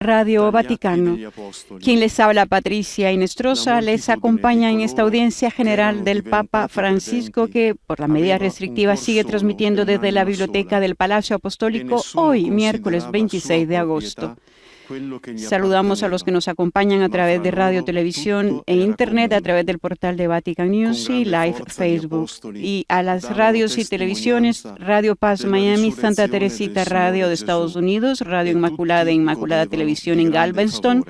Radio Vaticano. Quien les habla, Patricia Inestrosa, les acompaña en esta audiencia general del Papa Francisco, que por las medidas restrictivas sigue transmitiendo desde la Biblioteca del Palacio Apostólico hoy, miércoles 26 de agosto. Saludamos a los que nos acompañan a través de radio, televisión e internet a través del portal de Vatican News y Live Facebook. Y a las radios y televisiones, Radio Paz Miami, Santa Teresita Radio de Estados Unidos, Radio Inmaculada e Inmaculada Televisión en Galveston,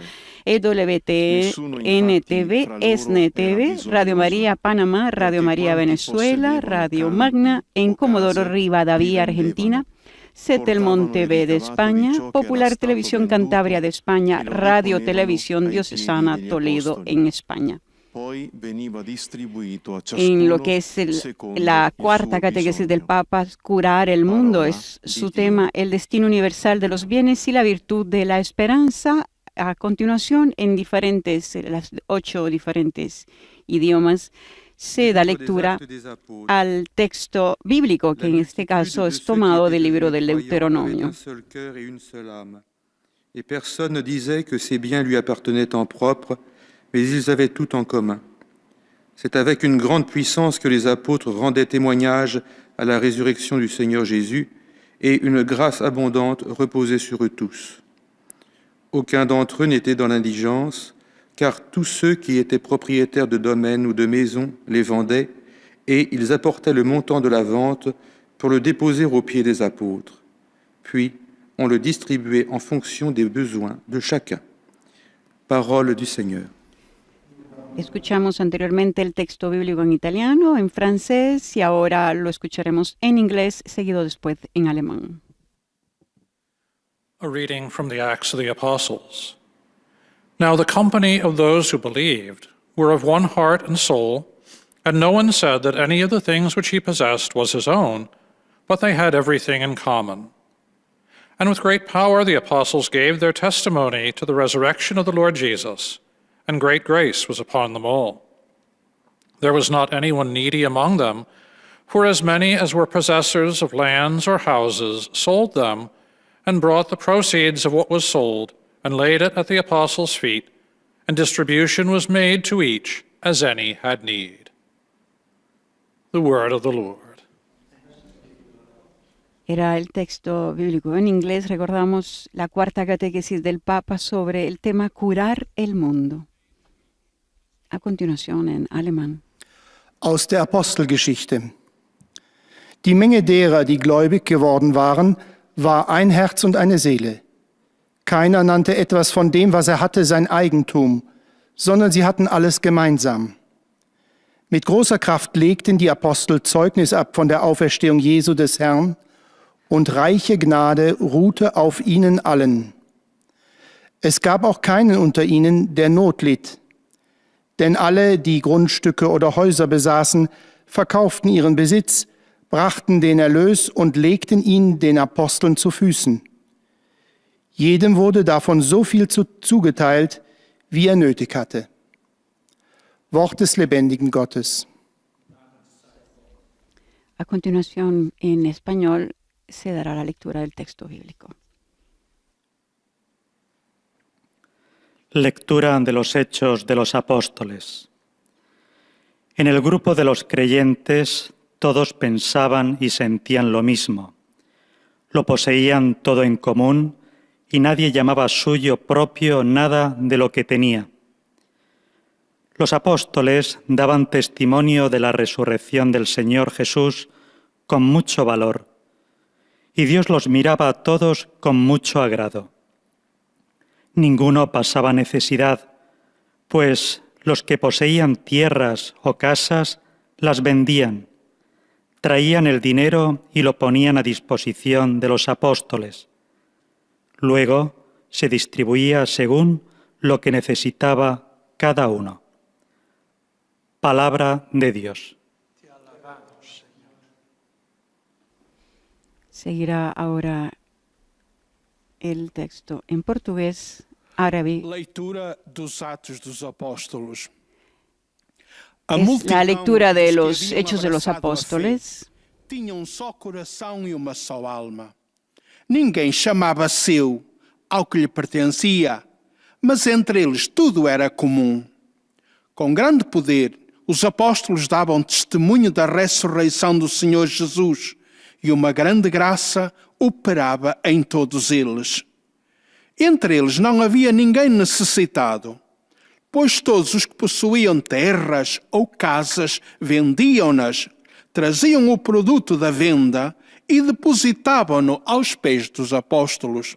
EWTN TV, ESNE TV, Radio María Panamá, Radio María Venezuela, Radio Magna en Comodoro Rivadavia, Argentina, Setelmont TV de España, Popular Televisión Cantabria de España, Radio Televisión Diocesana Toledo en España. En lo que es la cuarta catequesis del Papa, curar el mundo, es su tema, el destino universal de los bienes y la virtud de la esperanza. A continuación, en las 8 diferentes idiomas, se da lectura al texto bíblico, que en este caso es tomado del libro del Deuteronomio. Et personne ne disait que ses biens lui appartenaient en propre, mais ils avaient tout en commun. C'est avec une grande puissance que les apôtres rendaient témoignage à la résurrection du Seigneur Jésus, et une grâce abondante reposait sur eux tous. Aucun d'entre eux n'était dans l'indigence, car tous ceux qui étaient propriétaires de domaines ou de maisons les vendaient, et ils apportaient le montant de la vente pour le déposer aux pieds des apôtres. Puis, on le distribuait en fonction des besoins de chacun. Parole du Señor. Escuchamos anteriormente el texto bíblico en italiano, en francés, y ahora lo escucharemos en inglés, seguido después en alemán. A reading from the Acts of the Apostles. Now the company of those who believed were of one heart and soul, and no one said that any of the things which he possessed was his own, but they had everything in common. And with great power the apostles gave their testimony to the resurrection of the Lord Jesus, and great grace was upon them all. There was not anyone needy among them, for as many as were possessors of lands or houses sold them, and brought the proceeds of what was sold, and laid it at the apostles' feet, and distribution was made to each as any had need. The word of the Lord. Era el texto bíblico en inglés. Recordamos la cuarta catequesis del Papa sobre el tema curar el mundo. A continuación en alemán. Aus der Apostelgeschichte. Die Menge derer, die gläubig geworden waren, war ein Herz und eine Seele. Keiner nannte etwas von dem, was er hatte, sein Eigentum, sondern sie hatten alles gemeinsam. Mit großer Kraft legten die Apostel Zeugnis ab von der Auferstehung Jesu des Herrn, und reiche Gnade ruhte auf ihnen allen. Es gab auch keinen unter ihnen, der Not litt. Denn alle, die Grundstücke oder Häuser besaßen, verkauften ihren Besitz, brachten den Erlös und legten ihn den Aposteln zu Füßen. Jedem wurde davon so viel zugeteilt, wie er nötig hatte. Wort des lebendigen Gottes. A continuación, en español, se dará la lectura del texto bíblico. Lectura de los Hechos de los Apóstoles. En el grupo de los creyentes todos pensaban y sentían lo mismo. Lo poseían todo en común y nadie llamaba suyo propio nada de lo que tenía. Los apóstoles daban testimonio de la resurrección del Señor Jesús con mucho valor, y Dios los miraba a todos con mucho agrado. Ninguno pasaba necesidad, pues los que poseían tierras o casas las vendían, traían el dinero y lo ponían a disposición de los apóstoles. Luego se distribuía según lo que necesitaba cada uno. Palabra de Dios. Seguirá ahora el texto en portugués, árabe. Leitura dos Atos dos Apóstolos. Es la lectura de los Hechos de los Apóstoles. Tinha só coração e uma só alma. Ninguém chamava seu ao que lhe pertencia, mas entre eles tudo era comum. Com grande poder, os apóstolos davam testemunho da ressurreição do Senhor Jesus e uma grande graça operava em todos eles. Entre eles não havia ninguém necessitado, pois todos os que possuíam terras ou casas vendiam-nas, traziam o produto da venda e depositavam-no aos pés dos apóstolos.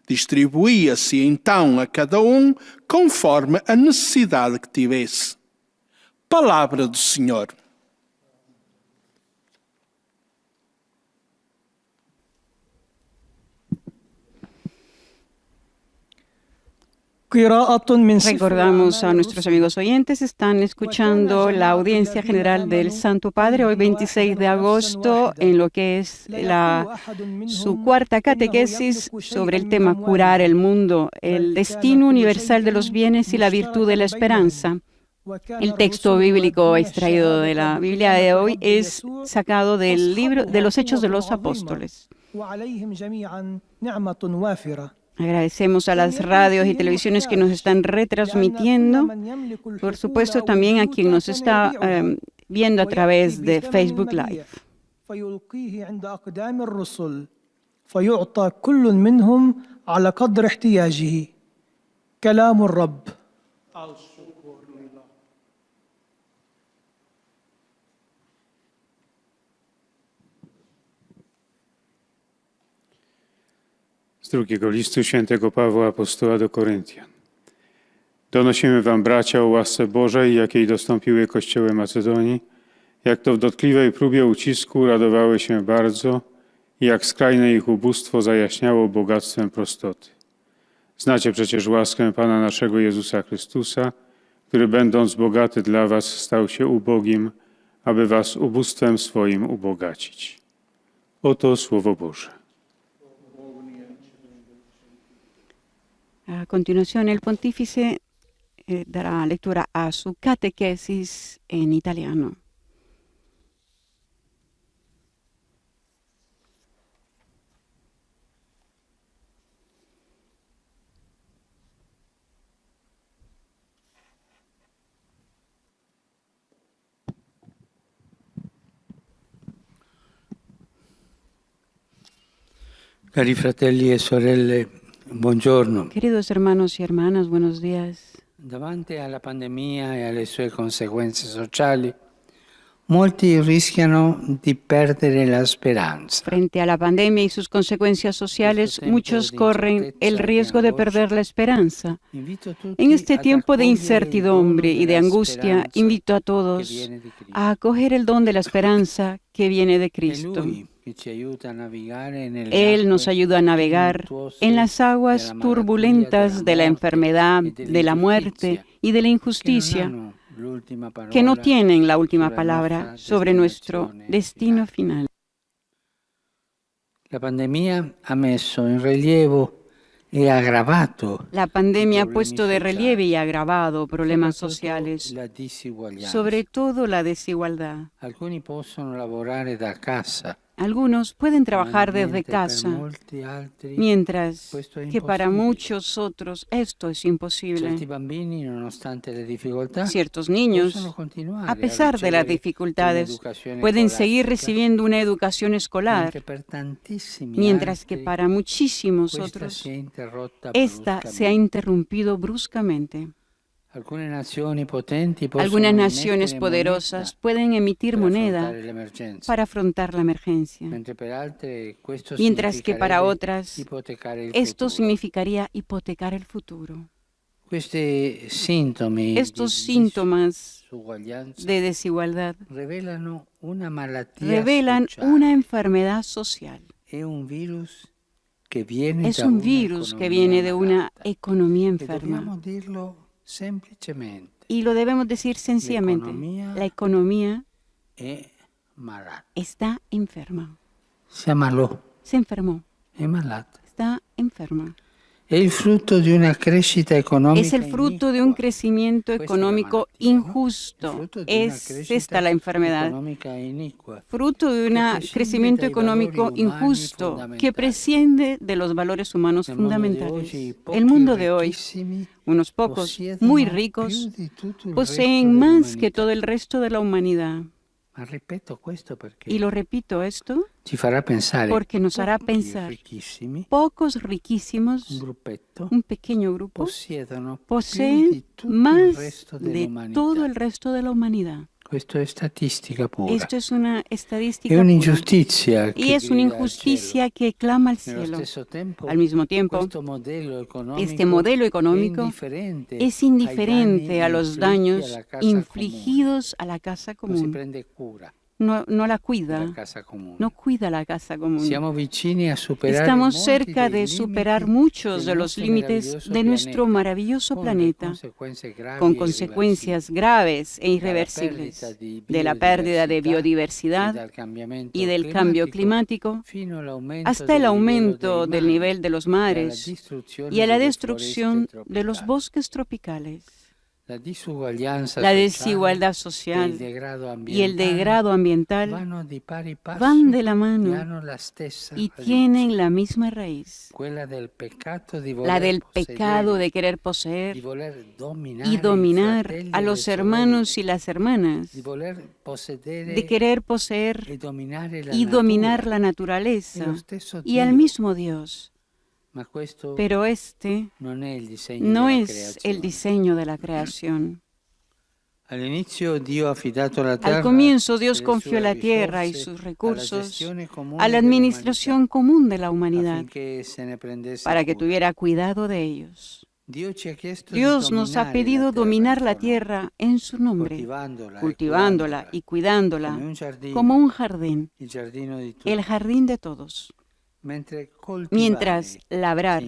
Distribuía-se então a cada um conforme a necessidade que tivesse. Palavra do Senhor. Recordamos a nuestros amigos oyentes, están escuchando la audiencia general del Santo Padre hoy 26 de agosto en lo que es su cuarta catequesis sobre el tema curar el mundo, el destino universal de los bienes y la virtud de la esperanza. El texto bíblico extraído de la Biblia de hoy es sacado del libro de los Hechos de los Apóstoles. Agradecemos a las radios y televisiones que nos están retransmitiendo, por supuesto también a quien nos está viendo a través de Facebook Live. فيعطى كل منهم على قدر احتياجه كلام الرب. Z drugiego listu świętego Pawła Apostoła do Koryntian. Donosimy wam, bracia, o łasce Bożej, jakiej dostąpiły kościoły Macedonii, jak to w dotkliwej próbie ucisku radowały się bardzo i jak skrajne ich ubóstwo zajaśniało bogactwem prostoty. Znacie przecież łaskę Pana naszego Jezusa Chrystusa, który będąc bogaty dla was stał się ubogim, aby was ubóstwem swoim ubogacić. Oto Słowo Boże. A continuación, el pontífice dará lectura a su catequesis en italiano. Cari fratelli e sorelle, buongiorno. Queridos hermanos y hermanas, buenos días. Davanti alla pandemia e alle sue conseguenze sociali, molti rischiano di perdere la speranza. Frente a la pandemia y sus consecuencias sociales, muchos corren el riesgo de perder la esperanza. En este tiempo de incertidumbre y de angustia, invito a todos a acoger el don de la esperanza que viene de Cristo. Él nos ayuda a navegar en las aguas turbulentas de la enfermedad, de la muerte y de la injusticia, que no tienen la última palabra sobre nuestro destino final. La pandemia ha messo in rilievo e aggravato. La pandemia ha puesto de relieve y agravado problemas sociales, sobre todo la desigualdad. Alcuni possono lavorare da casa. Algunos pueden trabajar desde casa, mientras que para muchos otros esto es imposible. Ciertos niños, a pesar de las dificultades, pueden seguir recibiendo una educación escolar, mientras que para muchísimos otros, esta se ha interrumpido bruscamente. Algunas naciones poderosas pueden emitir moneda para afrontar la emergencia, mientras que para otras esto significaría hipotecar el futuro. Estos síntomas de desigualdad revelan una enfermedad social. Es un virus que viene de una economía enferma. Y lo debemos decir sencillamente, la economía está enferma. Se enfermó. Está enferma. È il frutto di una crescita economica Es el fruto de un crecimiento económico injusto. Es esta la enfermedad. Fruto de un crecimiento económico injusto que prescinde de los valores humanos fundamentales. El mundo de hoy, unos pocos muy ricos, poseen más que todo el resto de la humanidad. Ma ripeto questo perché Y lo repito esto ci farà pensare porque nos hará pochi pensar. ricchissimi, Pocos un riquísimos, gruppetto, un pequeño grupo, possiedono più poseen di tutto il más resto de dell'umanità. todo el resto de la humanidad. Questo è statistica pura. Esto es una È estadística pura. un'ingiustizia Y che es una grida al injusticia que clama al cielo. Nello cielo. stesso tempo, Al mismo tiempo, questo modello economico este modelo è económico indifferente es indiferente ai a los danni daños inflitti alla casa infligidos a la casa comune. Non si común. prende cura No la della cuida, casa comune. no cuida la casa común. Siamo vicini a superare Estamos molti cerca dei de superar limiti muchos de del los nostro límites meraviglioso de nuestro pianeta, maravilloso con planeta, conseguenze gravi con e consecuencias graves e irreversibles, de la pérdida de biodiversidad y del cambio climático, hasta el aumento del nivel de los mares y a la destrucción de los bosques tropicales. La desigualdad social y el degrado ambiental van de la mano y tienen la misma raíz, la del pecado de querer poseer y dominar a los hermanos y las hermanas, de querer poseer y dominar la naturaleza y al mismo Dios. Pero este no es el diseño de la creación. Al comienzo Dios confió la tierra y sus recursos a la administración común de la humanidad para que tuviera cuidado de ellos. Dios nos ha pedido dominar la tierra en su nombre, cultivándola y cuidándola como un jardín, el jardín de todos. Mientras labrar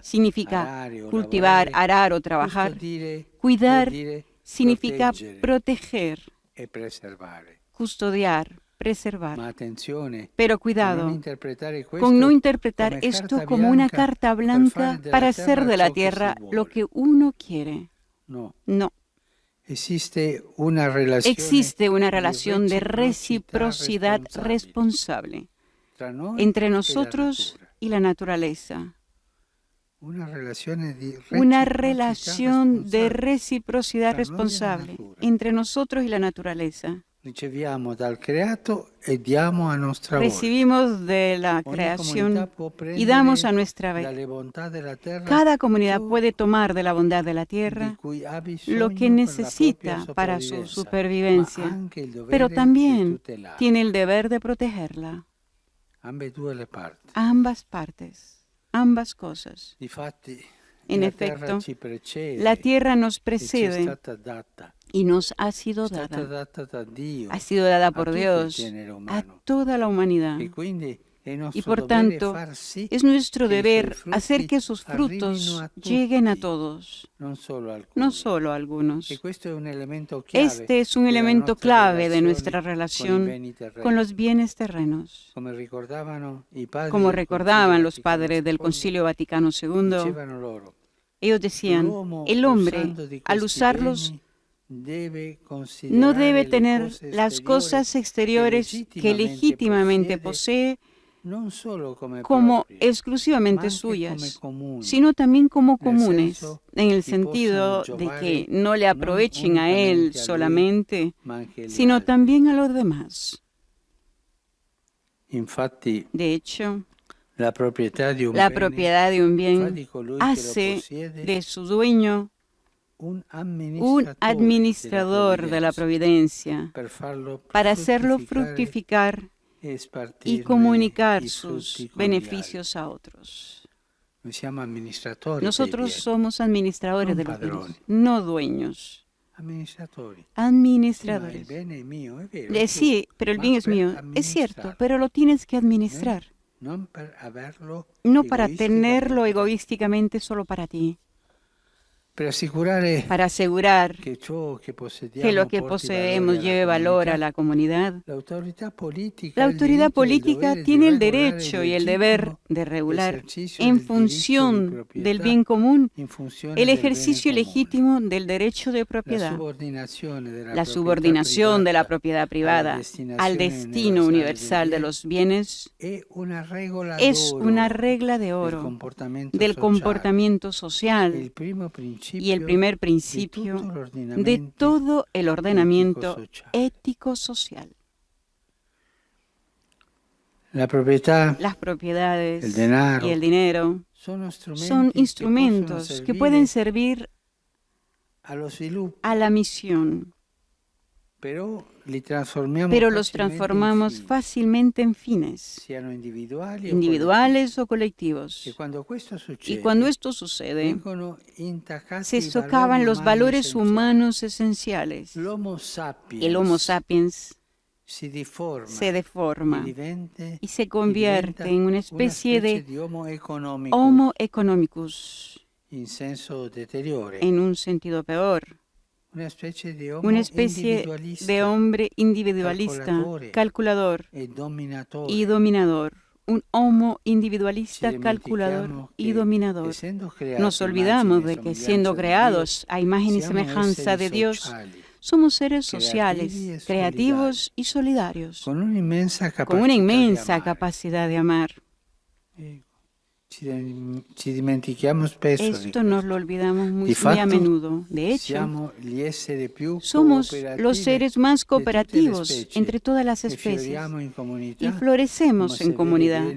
significa cultivar, arar o trabajar, cuidar significa proteger, custodiar, preservar. Pero cuidado con no interpretar esto como una carta blanca para hacer de la tierra lo que uno quiere. No. Existe una relación de reciprocidad responsable entre nosotros y la naturaleza. Una relación de reciprocidad responsable entre nosotros y la naturaleza. Recibimos de la creación y damos a nuestra vez. Cada comunidad puede tomar de la bondad de la tierra lo que necesita para su supervivencia, pero también tiene el deber de protegerla. Ambas partes, ambas cosas. En efecto, la tierra nos precede y nos ha sido dada. Ha sido dada por Dios a toda la humanidad. Y por tanto, es nuestro deber hacer que sus frutos lleguen a todos, no solo a algunos. Este es un elemento clave de nuestra relación con los bienes terrenos. Como recordaban los padres del Concilio Vaticano II, ellos decían, el hombre, al usarlos, no debe tener las cosas exteriores que legítimamente posee como exclusivamente suyas, sino también como comunes, en el sentido de que no le aprovechen a él solamente, sino también a los demás. De hecho, la propiedad de un bien hace de su dueño un administrador de la providencia para hacerlo fructificar y comunicar sus beneficios a otros. Nosotros somos administradores de los bienes, no dueños. Administradores. Sí, pero el bien es mío. Es cierto, pero lo tienes que administrar. No para tenerlo egoísticamente solo para ti. para asegurar que que lo que poseemos lleve valor a la comunidad. La autoridad política tiene el derecho y el deber de regular, en función del bien común, el ejercicio legítimo del derecho de propiedad, la subordinación de la propiedad privada al destino universal de los bienes. Es una regla de oro del comportamiento social y el primer principio de todo el ordenamiento ético-social. Las propiedades el y el dinero son instrumentos que pueden servir a la misión, pero los transformamos fácilmente en fines, individuales o colectivos. Y cuando esto sucede, se socavan los valores humanos esenciales. El Homo sapiens se deforma y se convierte en una especie de Homo economicus, en un sentido peor. Una especie de hombre individualista, calculador y dominador. Un homo individualista, calculador y dominador. Nos olvidamos de que, siendo creados a imagen y semejanza de Dios, somos seres sociales, creativos y solidarios, con una inmensa capacidad de amar. Esto nos lo olvidamos muy a menudo. De hecho, somos los seres más cooperativos entre todas las especies y florecemos en comunidad,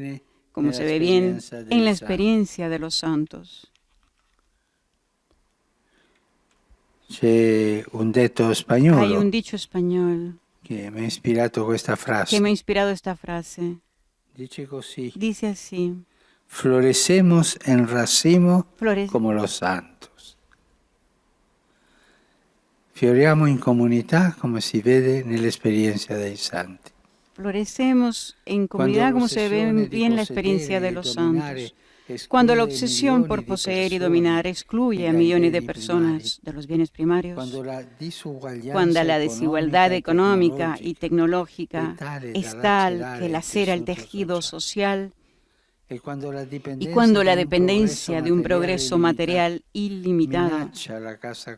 como se ve bien en la experiencia de los santos. Hay un dicho español que me ha inspirado esta frase. Dice así: florecemos en racimo como los santos. Fioriamo in comunità come si vede nell'esperienza dei santi. Florecemos en comunidad como se ve bien la experiencia de los santos. Cuando la obsesión por poseer y dominar excluye a millones de personas de los bienes primarios, cuando la desigualdad económica y tecnológica es tal que lacera el tejido social, y cuando la dependencia de un progreso material ilimitado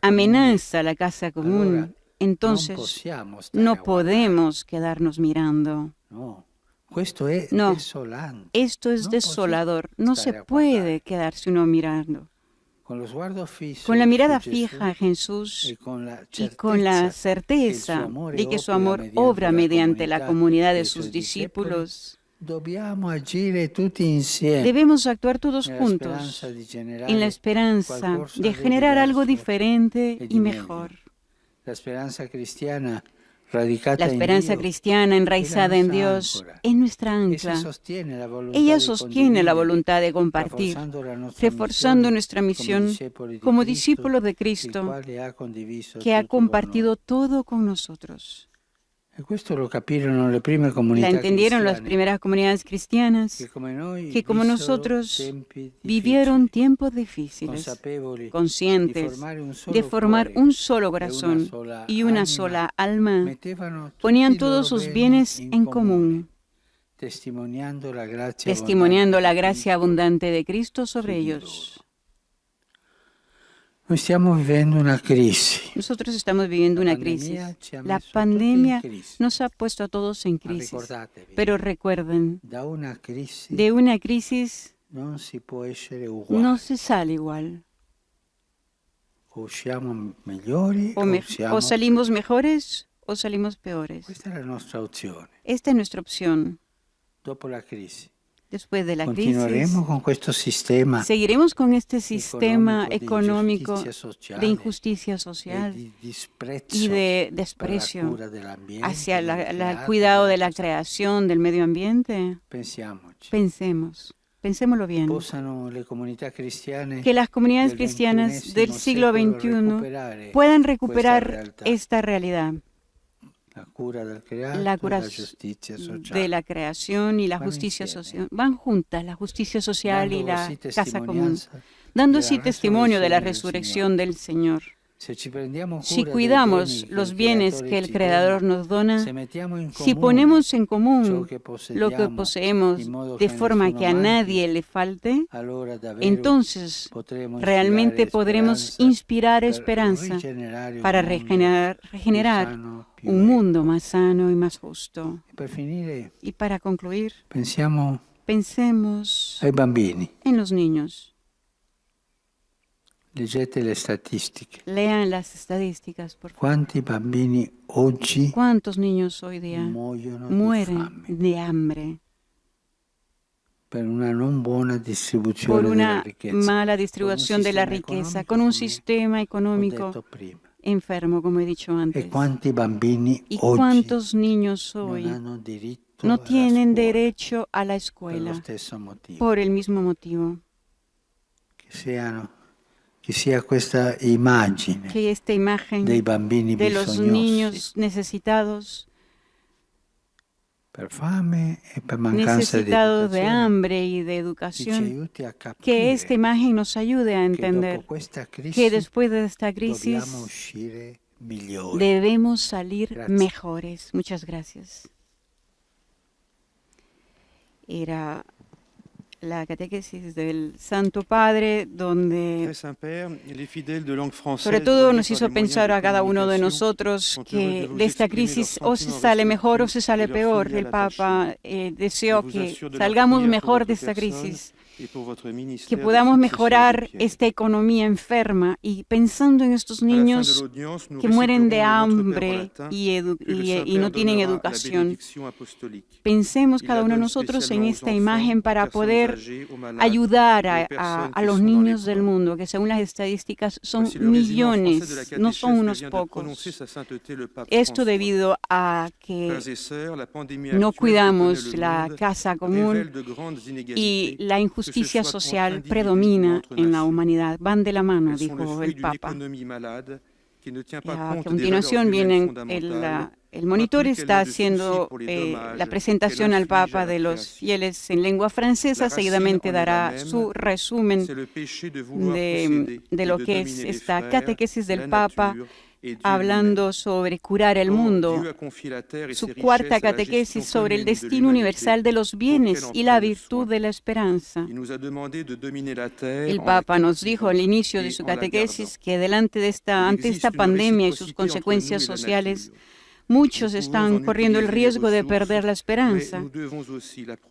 amenaza la casa común, entonces no podemos quedarnos mirando. No, esto es desolador. No se puede quedarse uno mirando. Con la mirada fija a Jesús y con la certeza de que su amor obra mediante la comunidad de sus discípulos, debemos actuar todos juntos en la esperanza de generar algo diferente y mejor. La esperanza cristiana enraizada en Dios es nuestra ancla. Ella sostiene la voluntad de compartir, reforzando nuestra misión como discípulos de Cristo, que ha compartido todo con nosotros. La entendieron las primeras comunidades cristianas, que como nosotros vivieron tiempos difíciles, conscientes de formar un solo corazón y una sola alma. Ponían todos sus bienes en común, testimoniando la gracia abundante de Cristo sobre ellos. Nosotros estamos viviendo una crisis. La pandemia nos ha puesto a todos en crisis. Pero recuerden, de una crisis no se sale igual. O salimos mejores o salimos peores. Esta es nuestra opción. Después de la crisis, seguiremos con este sistema económico de injusticia social y de desprecio hacia el cuidado de la creación del medio ambiente. Pensémoslo bien. Que las comunidades cristianas del siglo XXI puedan recuperar esta realidad. La cura de la creación y la justicia social van juntas, la justicia social y la casa común, dando así testimonio de la resurrección del Señor. Si cuidamos los bienes que el Creador nos dona, si ponemos en común lo que poseemos de forma que a nadie le falte, entonces realmente podremos inspirar esperanza para regenerar un mundo más sano y más justo. Y para concluir, pensemos ai bambini. en los niños. Leggete le statistiche. Lean las estadísticas, por favor. Quanti bambini oggi ¿Cuántos niños hoy día muoiono di mueren fame de hambre per una non buona distribuzione por della una ricchezza? mala distribución de la riqueza, con un sistema Ho económico detto prima. enfermo, como he dicho antes? E quanti bambini ¿Y oggi cuántos niños non hoy hanno diritto no alla tienen scuola derecho a la per lo escuela stesso motivo? por el mismo motivo? Che sia questa immagine Que esta imagen dei bambini de los bisognosi niños necesitados, per fame e per mancanza di necesitados de educazione hambre y de ci educación, aiuti a que capire esta imagen nos ayude a che entender dopo questa que crisi después de esta dobbiamo crisis uscire migliori. debemos salir Gracias. mejores. Muchas gracias. Era la catequesis del Santo Padre, donde sobre todo nos hizo pensar a cada uno de nosotros que de esta crisis o se sale mejor o se sale peor. El Papa deseó que salgamos mejor de esta crisis, que podamos mejorar esta economía enferma, y pensando en estos niños que mueren de hambre y no tienen educación. Pensemos cada uno de nosotros en esta imagen para poder ayudar a los niños del mundo, que según las estadísticas son millones, no son unos pocos. Esto debido a que no cuidamos la casa común y la injusticia social predomina en la humanidad. Van de la mano, dijo el Papa. Y a continuación vienen el monitor está haciendo la presentación al Papa de los fieles en lengua francesa. Seguidamente dará su resumen de lo que es esta catequesis del Papa, hablando sobre curar el mundo. Su cuarta catequesis sobre el destino universal de los bienes y la virtud de la esperanza. El Papa nos dijo al inicio de su catequesis que ante esta pandemia y sus consecuencias sociales, muchos están corriendo el riesgo de perder la esperanza.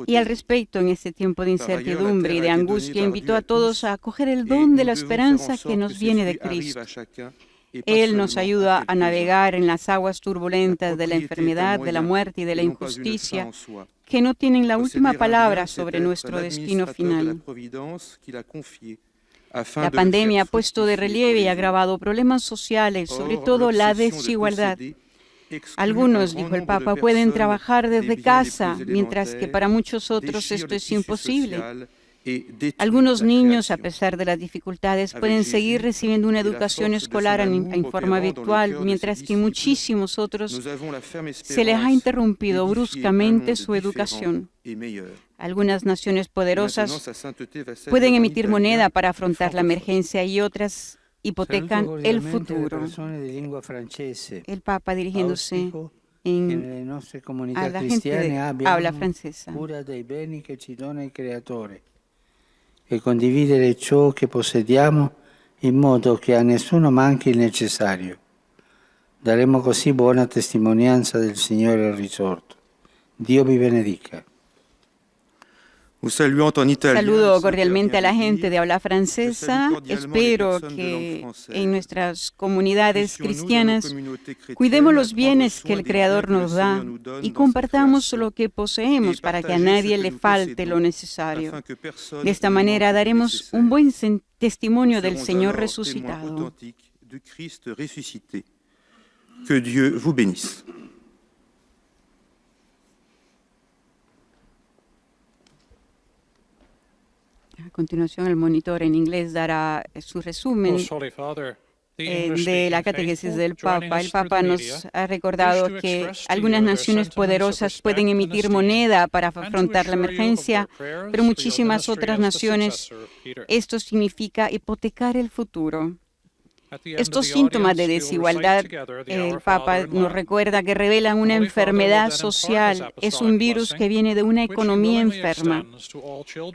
Y al respecto, en este tiempo de incertidumbre y de angustia, invitó a todos a acoger el don de la esperanza que nos viene de Cristo. Él nos ayuda a navegar en las aguas turbulentas de la enfermedad, de la muerte y de la injusticia, que no tienen la última palabra sobre nuestro destino final. La pandemia ha puesto de relieve y agravado problemas sociales, sobre todo la desigualdad. Algunos, dijo el Papa, pueden trabajar desde casa, mientras que para muchos otros esto es imposible. Algunos niños, a pesar de las dificultades, pueden seguir recibiendo una educación escolar en forma virtual, mientras que muchísimos otros se les ha interrumpido bruscamente su educación. Algunas naciones poderosas pueden emitir moneda para afrontar la emergencia y otras hipotecan el futuro. El Papa, dirigiéndose a la gente de habla francesa. E condividere ciò che possediamo in modo che a nessuno manchi il necessario. Daremo così buona testimonianza del Signore risorto. Dio vi benedica. Saludo cordialmente a la gente de habla francesa. Espero que en nuestras comunidades cristianas cuidemos los bienes que el Creador nos da y compartamos lo que poseemos para que a nadie le falte lo necesario. De esta manera daremos un buen testimonio del Señor resucitado. Que Dieu vous bénisse. A continuación, el monitor en inglés dará su resumen. Most Holy Father, de la catequesis del Papa. El Papa nos ha recordado que algunas naciones poderosas pueden emitir moneda para afrontar la emergencia, pero muchísimas otras naciones, esto significa hipotecar el futuro. Estos síntomas de desigualdad, el Papa nos recuerda que revelan una enfermedad social, es un virus que viene de una economía enferma.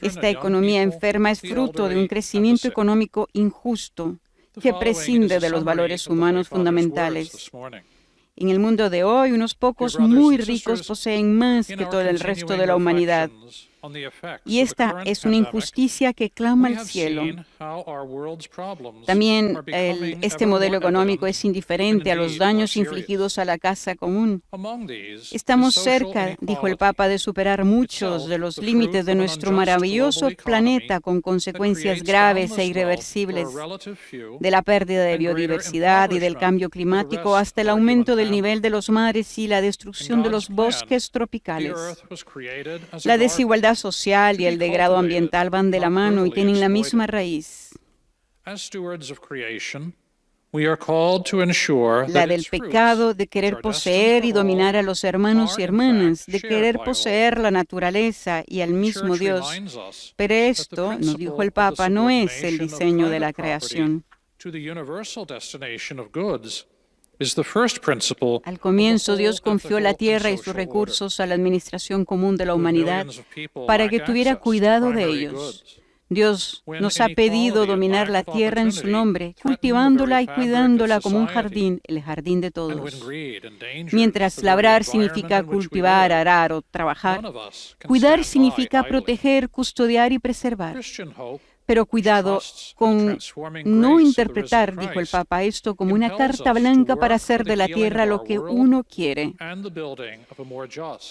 Esta economía enferma es fruto de un crecimiento económico injusto que prescinde de los valores humanos fundamentales. En el mundo de hoy, unos pocos muy ricos poseen más que todo el resto de la humanidad. Y esta es una injusticia que clama al cielo. También este modelo económico es indiferente a los daños infligidos a la casa común. Estamos cerca, dijo el Papa, de superar muchos de los límites de nuestro maravilloso planeta con consecuencias graves e irreversibles, de la pérdida de biodiversidad y del cambio climático hasta el aumento del nivel de los mares y la destrucción de los bosques tropicales. La desigualdad social y el degrado ambiental van de la mano y tienen la misma raíz. La del pecado de querer poseer y dominar a los hermanos y hermanas, de querer poseer la naturaleza y al mismo Dios. Pero esto, nos dijo el Papa, no es el diseño de la creación. Al comienzo, Dios confió la tierra y sus recursos a la administración común de la humanidad para que tuviera cuidado de ellos. Dios nos ha pedido dominar la tierra en su nombre, cultivándola y cuidándola como un jardín, el jardín de todos. Mientras labrar significa cultivar, arar o trabajar, cuidar significa proteger, custodiar y preservar. Pero cuidado con no interpretar, dijo el Papa, esto como una carta blanca para hacer de la tierra lo que uno quiere.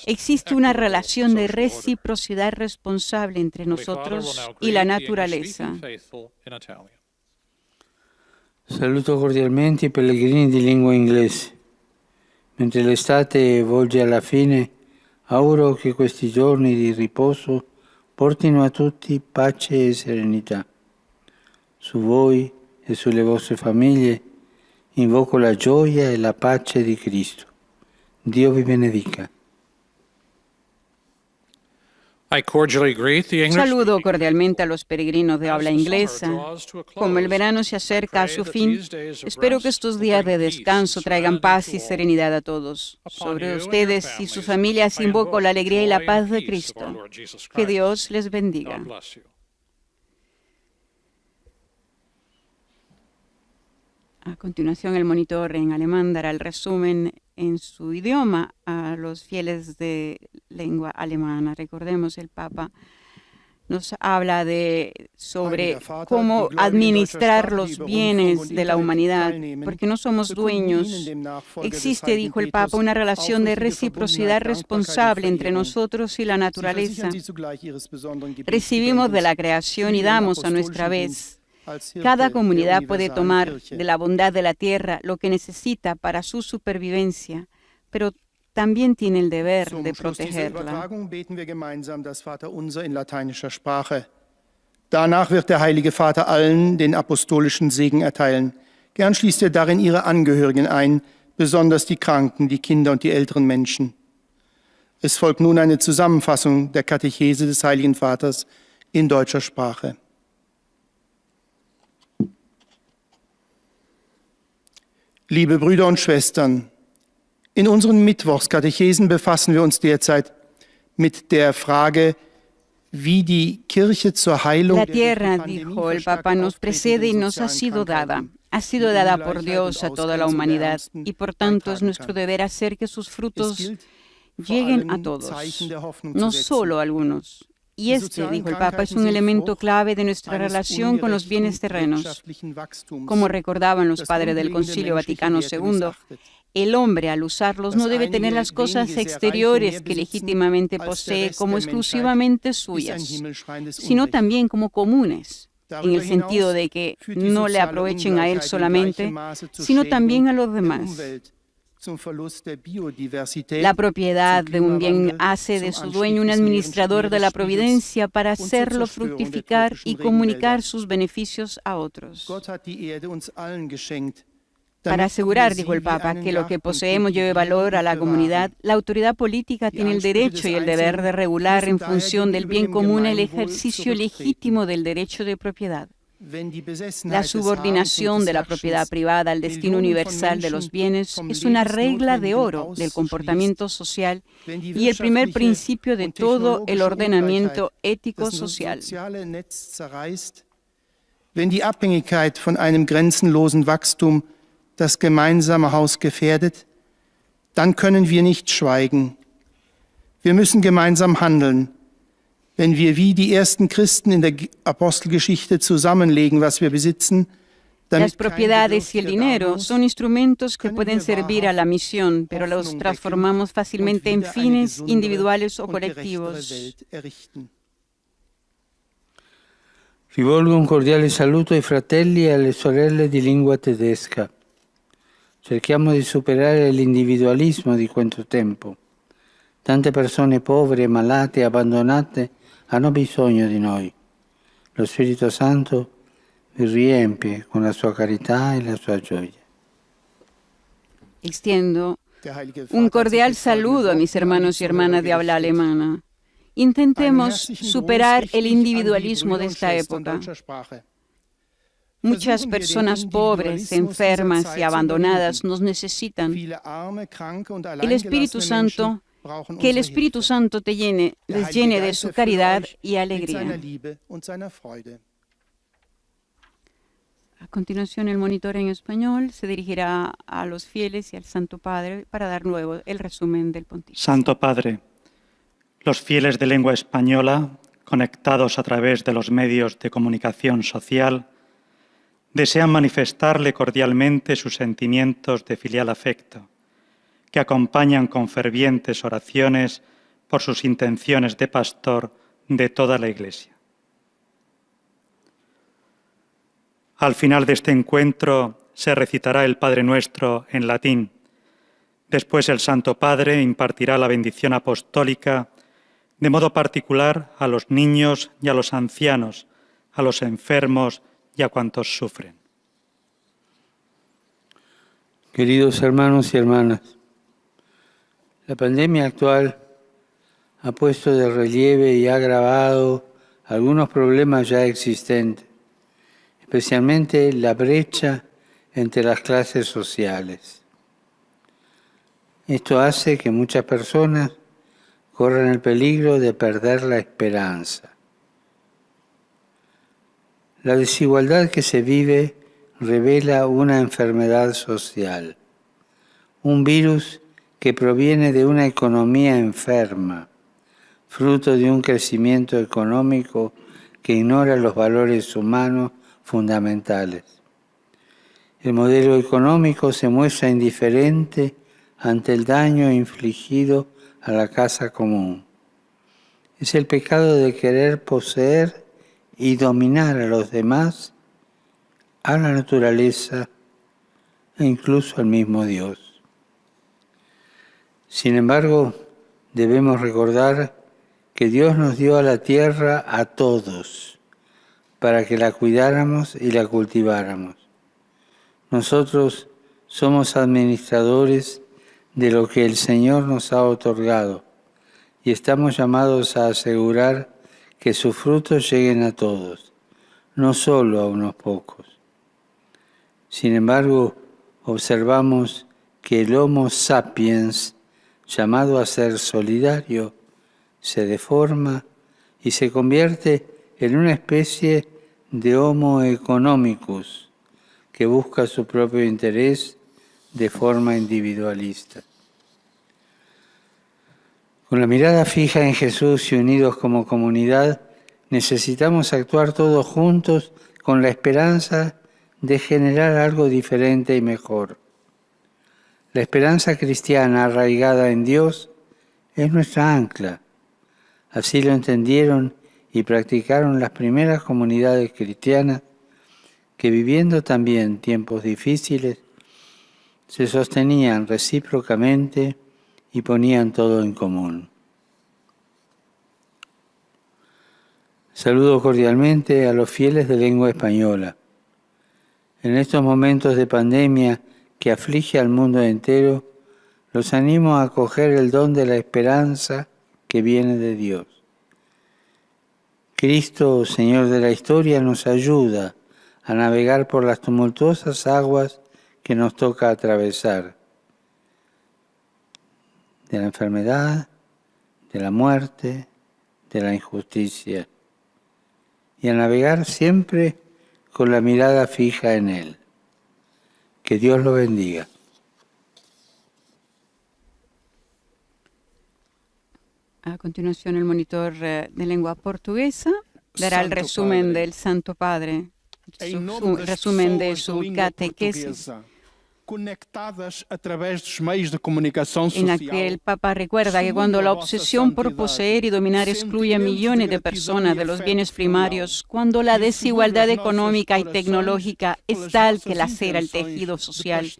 Existe una relación de reciprocidad responsable entre nosotros y la naturaleza. Saluto cordialmente i pellegrini di lingua inglese. Mentre l'estate volge alla fine, auguro che questi giorni di riposo portino a tutti pace e serenità. Su voi e sulle vostre famiglie invoco la gioia e la pace di Cristo. Dio vi benedica. Saludo cordialmente a los peregrinos de habla inglesa. Como el verano se acerca a su fin, espero que estos días de descanso traigan paz y serenidad a todos. Sobre ustedes y sus familias invoco la alegría y la paz de Cristo. Que Dios les bendiga. A continuación, el monitor en alemán dará el resumen en su idioma a los fieles de lengua alemana. Recordemos, el Papa nos habla sobre cómo administrar los bienes de la humanidad, porque no somos dueños. Existe, dijo el Papa, una relación de reciprocidad responsable entre nosotros y la naturaleza. Recibimos de la creación y damos a nuestra vez. Cada comunidad puede tomar de la bondad de la tierra lo que necesita para su supervivencia, pero también tiene el deber de protegerla. Beten wir gemeinsam das Vaterunser in lateinischer Sprache. Danach wird der Heilige Vater allen den apostolischen Segen erteilen. Gern schließt darin ihre Angehörigen ein, besonders die Kranken, die Kinder und die älteren Menschen. Es folgt nun eine Zusammenfassung der Katechese des Heiligen Vaters in deutscher Sprache. Liebe Brüder und Schwestern, in unseren Mittwochskatechesen befassen wir uns derzeit mit der Frage, wie die Kirche zur Heilung La tierra, dijo el Papa, nos precede y nos ha sido dada. Ha sido dada por Dios a toda la humanidad y por tanto es nuestro deber hacer que sus frutos lleguen a todos, no solo a algunos. Y este, dijo el Papa, es un elemento clave de nuestra relación con los bienes terrenos. Como recordaban los padres del Concilio Vaticano II, el hombre, al usarlos, no debe tener las cosas exteriores que legítimamente posee como exclusivamente suyas, sino también como comunes, en el sentido de que no le aprovechen a él solamente, sino también a los demás. La propiedad de un bien hace de su dueño un administrador de la providencia para hacerlo fructificar y comunicar sus beneficios a otros. Para asegurar, dijo el Papa, que lo que poseemos lleve valor a la comunidad, la autoridad política tiene el derecho y el deber de regular en función del bien común el ejercicio legítimo del derecho de propiedad. La subordinación de la propiedad privada al destino universal de los bienes es una regla de oro del comportamiento social y el primer principio de todo el ordenamiento ético-social. Wenn die Abhängigkeit von einem grenzenlosen Wachstum das gemeinsame Haus gefährdet, dann können wir nicht schweigen. Wir müssen gemeinsam handeln. Wenn wir wie die ersten Christen in der Apostelgeschichte zusammenlegen, was wir besitzen, Las propiedades y el dinero son instrumentos que pueden servir a la misión, pero los transformamos fácilmente en fines individuales o colectivos. Rivolgo un cordiale saluto ai fratelli e alle sorelle di lingua tedesca. Cerchiamo di superare l'individualismo di questo tempo. Tante persone povere, malate e abbandonate hanno bisogno di noi. Lo Spirito Santo vi riempie con la sua carità e la sua gioia. Extiendo un cordial saludo a mis hermanos y hermanas de habla alemana. Intentemos superar el individualismo de esta época. Muchas personas pobres, enfermas y abandonadas nos necesitan. El Espíritu Santo, que el Espíritu Santo les llene de su caridad y alegría. A continuación, el monitor en español se dirigirá a los fieles y al Santo Padre para dar luego el resumen del pontífice. Santo Padre, los fieles de lengua española, conectados a través de los medios de comunicación social, desean manifestarle cordialmente sus sentimientos de filial afecto, que acompañan con fervientes oraciones por sus intenciones de pastor de toda la Iglesia. Al final de este encuentro se recitará el Padre Nuestro en latín. Después el Santo Padre impartirá la bendición apostólica de modo particular a los niños y a los ancianos, a los enfermos y a cuantos sufren. Queridos hermanos y hermanas, la pandemia actual ha puesto de relieve y ha agravado algunos problemas ya existentes, especialmente la brecha entre las clases sociales. Esto hace que muchas personas corran el peligro de perder la esperanza. La desigualdad que se vive revela una enfermedad social, un virus que proviene de una economía enferma, fruto de un crecimiento económico que ignora los valores humanos fundamentales. El modelo económico se muestra indiferente ante el daño infligido a la casa común. Es el pecado de querer poseer y dominar a los demás, a la naturaleza e incluso al mismo Dios. Sin embargo, debemos recordar que Dios nos dio a la tierra a todos para que la cuidáramos y la cultiváramos. Nosotros somos administradores de lo que el Señor nos ha otorgado y estamos llamados a asegurar que sus frutos lleguen a todos, no solo a unos pocos. Sin embargo, observamos que el Homo sapiens, llamado a ser solidario, se deforma y se convierte en una especie de Homo economicus que busca su propio interés de forma individualista. Con la mirada fija en Jesús y unidos como comunidad, necesitamos actuar todos juntos con la esperanza de generar algo diferente y mejor. La esperanza cristiana arraigada en Dios es nuestra ancla. Así lo entendieron y practicaron las primeras comunidades cristianas que, viviendo también tiempos difíciles, se sostenían recíprocamente y ponían todo en común. Saludo cordialmente a los fieles de lengua española. En estos momentos de pandemia que aflige al mundo entero, los animo a acoger el don de la esperanza que viene de Dios. Cristo, Señor de la historia, nos ayuda a navegar por las tumultuosas aguas que nos toca atravesar, de la enfermedad, de la muerte, de la injusticia, y a navegar siempre con la mirada fija en Él. Que Dios lo bendiga. A continuación, el monitor de lengua portuguesa dará el Santo resumen Padre, del Santo Padre, Em nome su das resumen de pessoas da su língua catequesis, portuguesa, conectadas através dos meios de comunicação en la que social, el Papa recuerda que cuando la obsesión por poseer y dominar excluye a millones de personas de los bienes primarios, cuando la desigualdad económica y tecnológica es tal que lacera el tejido social,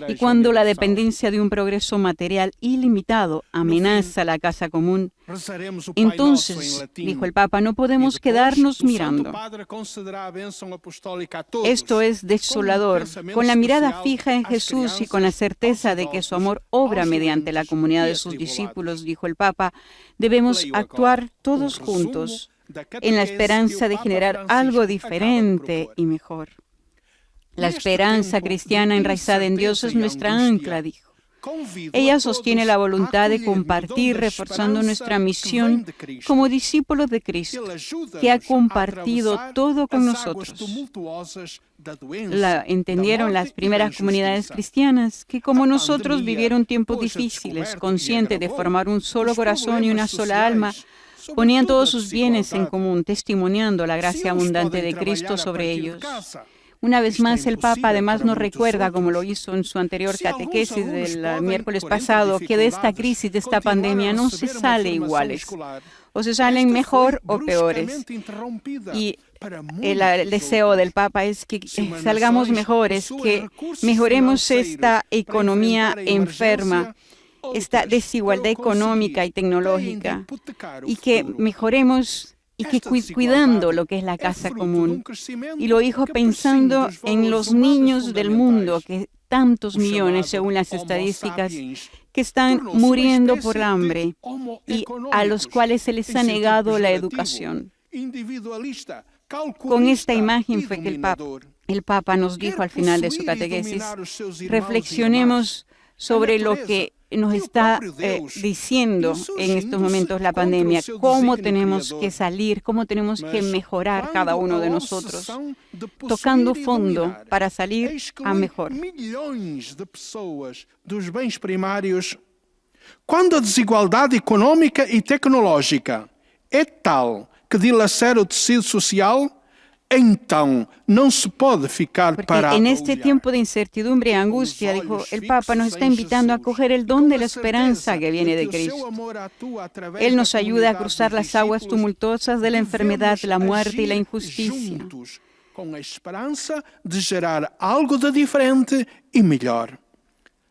y cuando la dependencia de un progreso material ilimitado amenaza la casa común, rezaremos o Pai Nosso em entonces, latim, dijo el Papa, no e podemos depois quedarnos o Santo mirando. Padre concederá a bênção apostólica a todos, Esto es desolador. Con la mirada fija en às Jesús y con crianças, la certeza de que su amor obra mediante la comunidad de sus discípulos, dijo el Papa, debemos actuar todos juntos en la esperanza de generar algo diferente y mejor. La esperanza cristiana enraizada en Dios es nuestra ancla, dijo. Ella sostiene la voluntad de compartir, reforzando nuestra misión como discípulos de Cristo, que ha compartido todo con nosotros. La entendieron las primeras comunidades cristianas, que como nosotros vivieron tiempos difíciles, conscientes de formar un solo corazón y una sola alma, ponían todos sus bienes en común, testimoniando la gracia abundante de Cristo sobre ellos. Una vez más, el Papa además nos recuerda, como lo hizo en su anterior catequesis del miércoles pasado, que de esta crisis, de esta pandemia, no se sale iguales. O se salen mejor o peores. Y el deseo del Papa es que salgamos mejores, que mejoremos esta economía enferma, esta desigualdad económica y tecnológica, y que mejoremos y que cuidando lo que es la casa común. Y lo dijo pensando en los niños del mundo, que tantos millones, según las estadísticas, que están muriendo por hambre y a los cuales se les ha negado la educación. Con esta imagen fue que el Papa nos dijo al final de su catequesis, reflexionemos sobre lo que nos está diciendo en estos momentos la pandemia, cómo tenemos que salir, cómo tenemos que mejorar cada uno de nosotros, tocando fondo para salir a mejor. Milhões de pessoas dos bens primários, quando a desigualdade econômica e tecnológica é tal que dilacera o tecido social, então não se pode ficar parado. En este tiempo de incertidumbre y angustia, dijo el Papa, nos está invitando a coger el don de la esperanza que viene de Cristo. Él nos ayuda a cruzar las aguas tumultuosas de la enfermedad, la muerte y la injusticia. Com a esperança de gerar algo de diferente e melhor.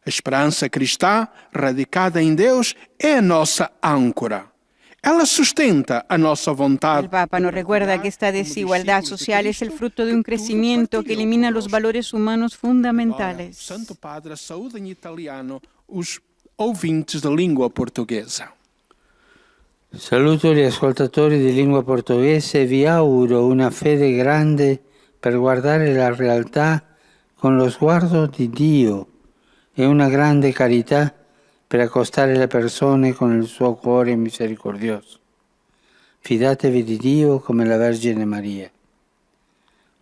A esperança cristã, radicada em Deus, é a nossa âncora. Ela sustenta a nossa vontade. El Papa nos recuerda que esta desigualdad social es el fruto de un crecimiento que elimina los valores humanos fundamentales. Santo Padre, saúde em italiano os ouvintes da língua portuguesa. Saluto gli ascoltatori di lingua portoghese e vi auguro una fede grande per guardare la realtà con lo sguardo di Dio e una grande carità per accostare le persone con il suo cuore misericordioso. Fidatevi di Dio come la Vergine Maria.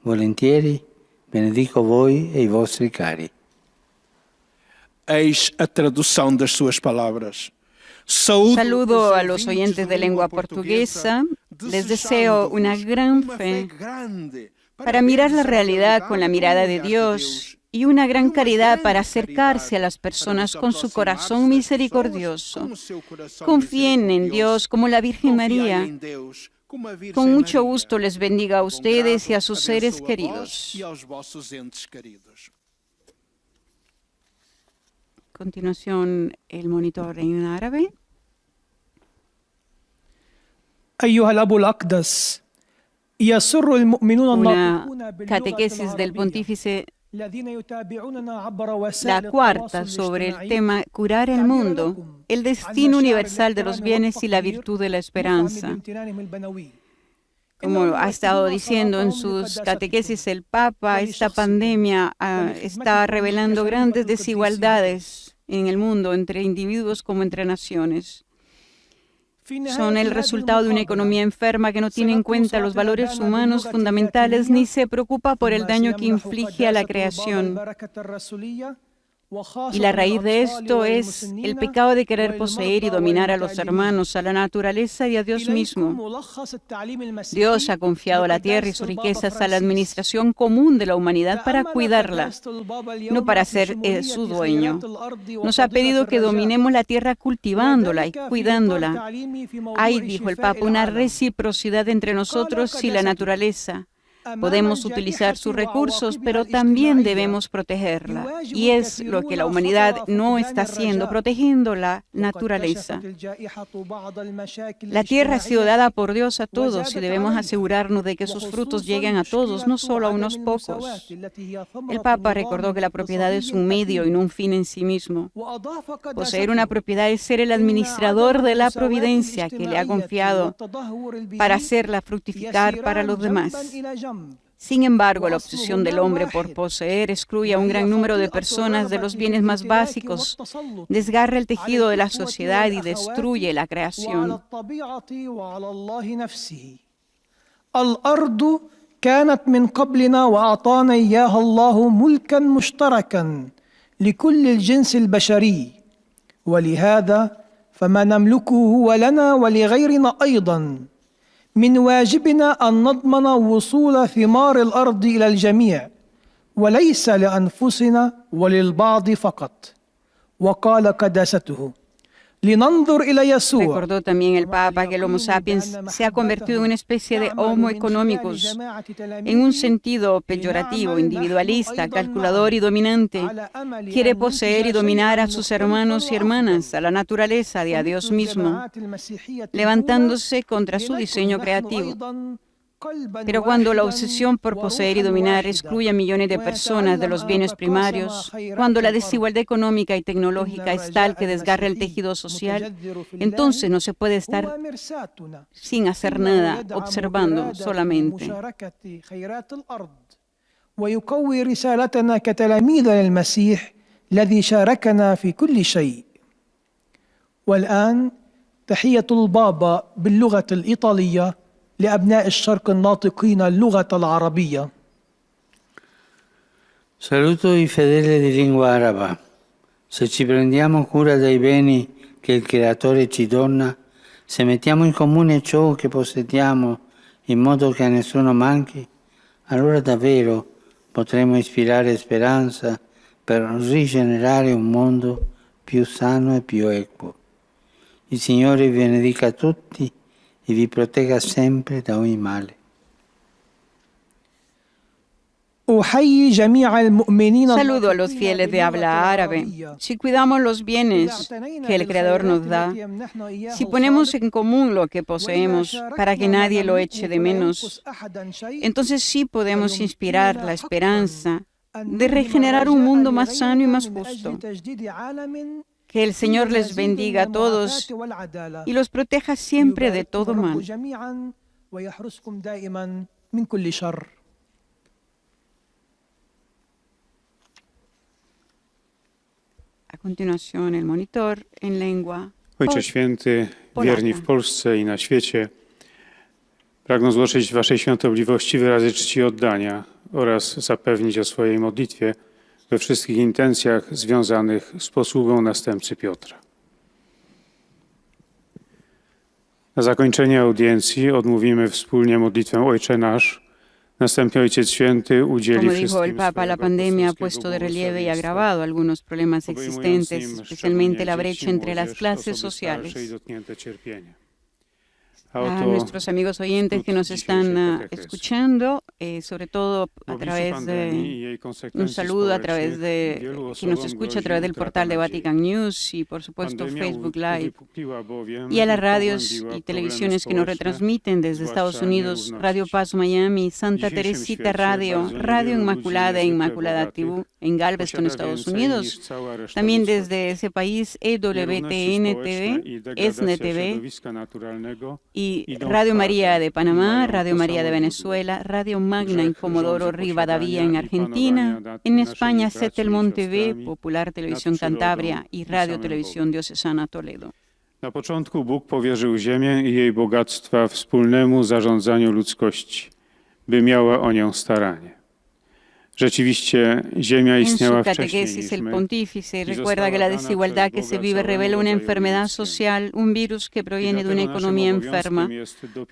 Volentieri benedico voi e i vostri cari. Eis a tradução das suas palavras. Saludo a los oyentes de lengua portuguesa. Les deseo una gran fe para mirar la realidad con la mirada de Dios y una gran caridad para acercarse a las personas con su corazón misericordioso. Confíen en Dios como la Virgen María. Con mucho gusto les bendiga a ustedes y a sus seres queridos. continuación, el monitor en árabe. أيها الأب الأقدس يسر المؤمنون Una الناطقون باللغة catequesis del العربية pontífice, الذين يتابعوننا عبر la وسائل cuarta, التواصل sobre el الاجتماعي tema curar el mundo, el destino universal de los bienes y la virtud de la esperanza. بامتنانهم البنوي. Como ha estado diciendo en sus catequesis el Papa, esta pandemia está revelando grandes desigualdades en el mundo entre individuos como entre naciones. Son el resultado de una economía enferma que no tiene en cuenta los valores humanos fundamentales ni se preocupa por el daño que inflige a la creación. Y la raíz de esto es el pecado de querer poseer y dominar a los hermanos, a la naturaleza y a Dios mismo. Dios ha confiado la tierra y sus riquezas a la administración común de la humanidad para cuidarla, no para ser su dueño. Nos ha pedido que dominemos la tierra cultivándola y cuidándola. Hay, dijo el Papa, una reciprocidad entre nosotros y la naturaleza. Podemos utilizar sus recursos, pero también debemos protegerla. Y es lo que la humanidad no está haciendo, protegiendo la naturaleza. La tierra ha sido dada por Dios a todos y debemos asegurarnos de que sus frutos lleguen a todos, no solo a unos pocos. El Papa recordó que la propiedad es un medio y no un fin en sí mismo. Poseer una propiedad es ser el administrador de la providencia que le ha confiado para hacerla fructificar para los demás. Sin embargo, la obsesión del hombre por poseer excluye a un gran número de personas de los bienes más básicos, desgarra el tejido de la sociedad y destruye la creación. الأرض كانت من قبلنا وأعطانا إياها الله ملكا مشتركا لكل الجنس البشري ولهذا فما نملكه هو لنا ولغيرنا أيضا من واجبنا أن نضمن وصول ثمار الأرض إلى الجميع وليس لأنفسنا وللبعض فقط وقال قداسته لننظر إلى يسوع. Recordó también el Papa que el Homo sapiens se ha convertido en una especie de Homo economicus, en un sentido peyorativo, individualista, calculador y dominante. Quiere poseer y dominar a sus hermanos y hermanas, a la naturaleza y a Dios mismo, levantándose contra su diseño creativo. Pero cuando la obsesión por poseer y dominar excluye a millones de personas de los bienes primarios, cuando la desigualdad económica y tecnológica es tal que desgarra el tejido social, entonces no se puede estar sin hacer nada, observando solamente. ويقوي رسالتنا كتلاميذ للمسيح الذي شاركنا في كل شيء. والآن تحية البابا باللغة الإيطالية لأبناء الشرق الناطقين اللغة العربية. Saluto i fedeli di lingua araba. Se ci prendiamo cura dei beni che il Creatore ci dona, se mettiamo in comune ciò che possediamo in modo che a nessuno manchi, allora davvero potremo ispirare speranza per rigenerare un mondo più sano e più equo. Il Signore vi benedica tutti y vi proteja siempre de ogni male. Saludo a los fieles de habla árabe. Si cuidamos los bienes que el Creador nos da, si ponemos en común lo que poseemos para que nadie lo eche de menos, entonces sí podemos inspirar la esperanza de regenerar un mundo más sano y más justo. Que el Señor les bendiga a todos y los proteja siempre de todo mal. A continuación, el monitor en lengua Ojcze Święty, Polaka. wierni w Polsce i na świecie, pragnę złożyć Waszej świątobliwości wyrazy czci i oddania oraz zapewnić o swojej modlitwie we wszystkich intencjach związanych z posługą następcy Piotra. Na zakończenie audiencji odmówimy wspólnie modlitwę Ojcze Nasz. Następnie Ojciec Święty udzieli Como dijo el wszystkim Papa, la swojego pandemia ha apostolskiego puesto de relieve y błogosławieństwa. agravado algunos problemas existentes, Obejmując nim especialmente la szczególnie brecha dzieci, entre las młodzież, clases osoby starsze sociales. i dotknięte cierpieniem. a nuestros amigos oyentes que nos están escuchando, sobre todo a través de un saludo a través de quien nos escucha a través del portal de Vatican News y por supuesto Facebook Live, y a las radios y televisiones que nos retransmiten desde Estados Unidos: Radio Paz Miami, Santa Teresita Radio, Radio Inmaculada e Inmaculada TV en Galveston, Estados Unidos. También desde ese país EWTN TV, ESNE TV y Radio María de Panamá, Radio María de Venezuela, Radio Magna en Comodoro Rivadavia en Argentina, en España Setelmont TV, Popular Televisión Cantabria y Radio Televisión Diocesana Toledo. Na początku Bóg powierzył ziemię i jej bogactwa wspólnemu zarządzaniu ludzkości, by miała o nią staranie. Rzeczywiście ziemia En su istniała wcześniej catequesis, niż el my. pontífice recuerda que la desigualdad que se vive revela una enfermedad social, un virus que proviene de una economía enferma,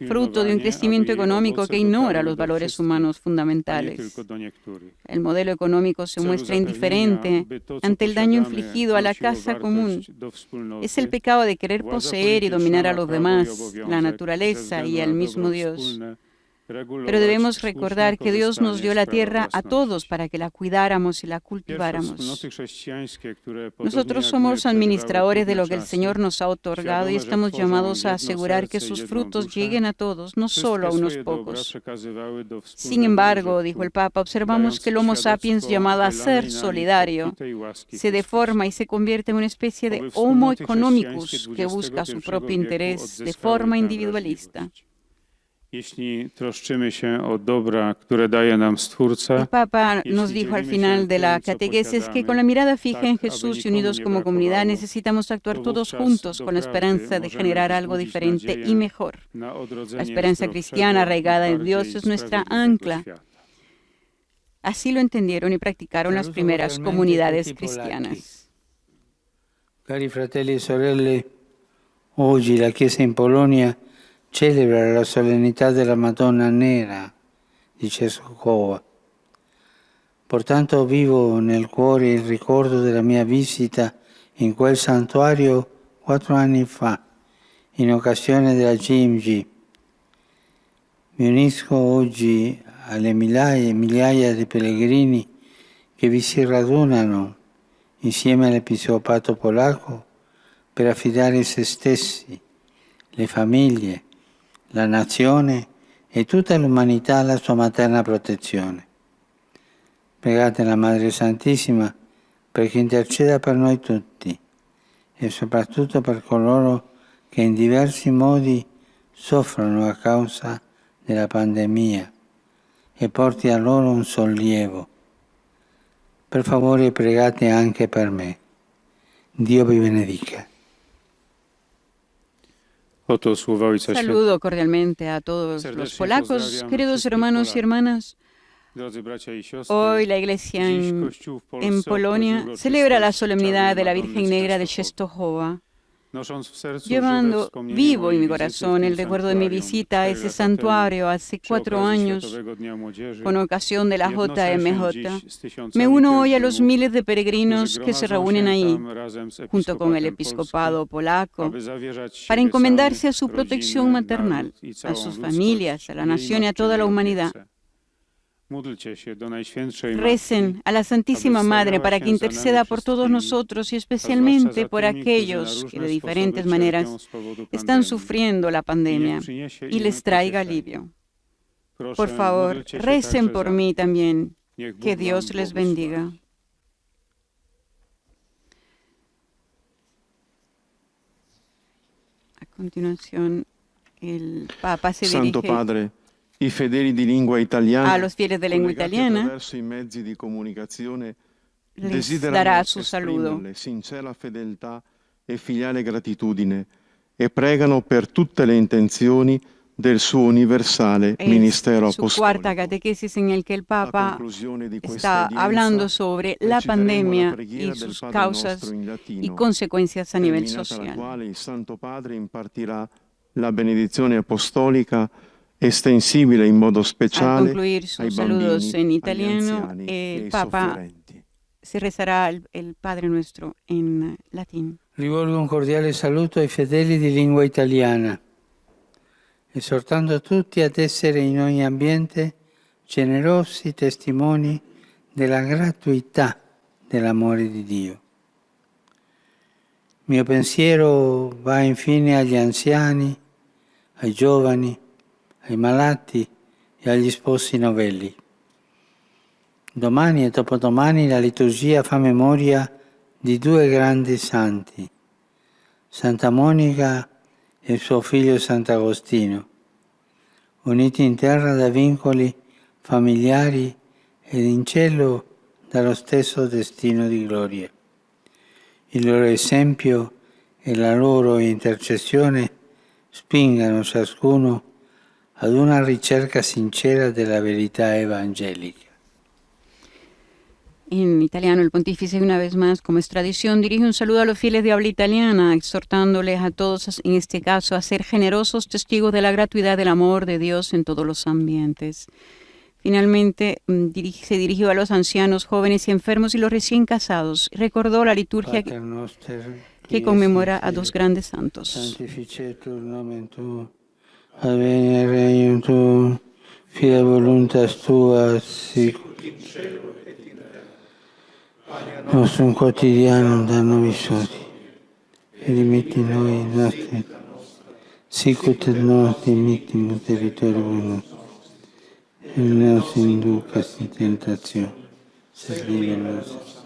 fruto de un crecimiento económico que ignora los valores humanos fundamentales. El modelo económico se muestra indiferente ante el daño infligido a la casa común. Es el pecado de querer poseer y dominar a los demás, la naturaleza y al mismo Dios. Pero debemos recordar que Dios nos dio la tierra a todos para que la cuidáramos y la cultiváramos. Nosotros somos administradores de lo que el Señor nos ha otorgado y estamos llamados a asegurar que sus frutos lleguen a todos, no solo a unos pocos. Sin embargo, dijo el Papa, observamos que el Homo sapiens, llamado a ser solidario, se deforma y se convierte en una especie de Homo economicus que busca su propio interés de forma individualista. Jeśli troszczymy się o dobra, które daje nam Stwórca, El Papa nos dijo al final de la catequesis que con la mirada fija en Jesús y unidos como comunidad necesitamos actuar todos juntos con la esperanza de generar algo diferente y mejor. La esperanza cristiana arraigada en Dios es nuestra ancla. Así lo entendieron y practicaron las primeras comunidades cristianas. Cari fratelli e sorelle, oggi la Chiesa in Polonia celebra la solennità della Madonna Nera di Częstochowa. Pertanto vivo nel cuore il ricordo della mia visita in quel santuario 4 anni fa, in occasione della GMG. Mi unisco oggi alle migliaia e migliaia di pellegrini che vi si radunano insieme all'Episcopato polacco per affidare se stessi, le famiglie, la nazione e tutta l'umanità alla sua materna protezione. Pregate la Madre Santissima perché interceda per noi tutti e soprattutto per coloro che in diversi modi soffrono a causa della pandemia e porti a loro un sollievo. Per favore pregate anche per me. Dio vi benedica. oto słowa Ojca Świętego. Saludo cordialmente a todos los polacos, queridos hermanos y hermanas. Drodzy bracia i siostry, Hoy la Iglesia dziś Kościół w Polsce en Polonia obchodzi celebra la uroczystość solemnidad de la Czarnej Virgen Madonny z Negra de Częstochowy. Częstochowa, Nosząc w sercu llevando żywe wspomnienie vivo en mojej mi wizyty w corazón tym el recuerdo de mi sanktuarium visita a 4 ese lata santuario temu, hace przy 4 okazji años Światowego Dnia Młodzieży, con ocasión de la jednoczę się JMJ. dziś z tysiącami Me uno hoy a pielgrzymów, los miles de peregrinos którzy que se gromadzą reúnen się ahí, tam razem z junto con el Episkopatem episcopado Polskim, polaco, aby zawierzać para siebie encomendarse a samych, su protección rodziny, maternal, naród i a całą sus ludzkość familias, a la jej nación y a toda la matczynej humanidad. opiece. Módlcie się do Najświętszej Recen a la Santísima Madre para que interceda por todos nosotros y especialmente por aquellos que de diferentes maneras están sufriendo la pandemia y les traiga alivio. Por favor, recen por mí también. Que Dios les bendiga. A continuación, el Papa se Santo dirige Padre, i fedeli di lingua italiana, a los fieles de lengua collegati italiana, attraverso i mezzi di comunicazione, les desiderano dará su saludo. esprimerle sincera fedeltà e filiale gratitudine e pregano per tutte le intenzioni del suo universale ministero Es su cuarta apostolico. catequesis en el que el A Papa conclusione di questa está udienza, hablando sobre la reciteremo pandemia preghiera y del sus Padre causas nostro in latino, y consecuencias a nivel terminata la social. quale il Santo Padre impartirà la benedizione apostolica estensibile in modo Al speciale concluir ai sus saludos bambini, en agli italiano, anziani e el ai Papa sofferenti. se rezará el Padre Nuestro en latín. Rivolgo un cordiale saluto ai fedeli di lingua italiana. esortando tutti ad essere in ogni ambiente generosi testimoni della gratuità dell'amore di Dio. Il mio pensiero va infine agli anziani, ai giovani, ai malati e agli sposi novelli. Domani e dopodomani la liturgia fa memoria di due grandi santi, Santa Monica e suo figlio Sant'Agostino, uniti in terra da vincoli familiari ed in cielo dallo stesso destino di gloria. Il loro esempio e la loro intercessione spingano ciascuno ad una ricerca sincera della verità evangelica. En italiano, el pontífice, una vez más, como es tradición, dirige un saludo a los fieles de habla italiana, exhortándoles a todos, en este caso, a ser generosos testigos de la gratuidad del amor de Dios en todos los ambientes. Finalmente, se dirigió a los ancianos, jóvenes y enfermos y los recién casados. Recordó la liturgia que conmemora a dos grandes santos. Sanctificetur nomen tu, adveniat regnum tuum, fiat voluntas tua, sicut in cielo et in terra. Nostrum quotidianum da nobis hodie, et dimitti noi nostri, sicut et nos dimittimus debitoribus nostri, et ne nos inducas in tentazione, sed libera nos.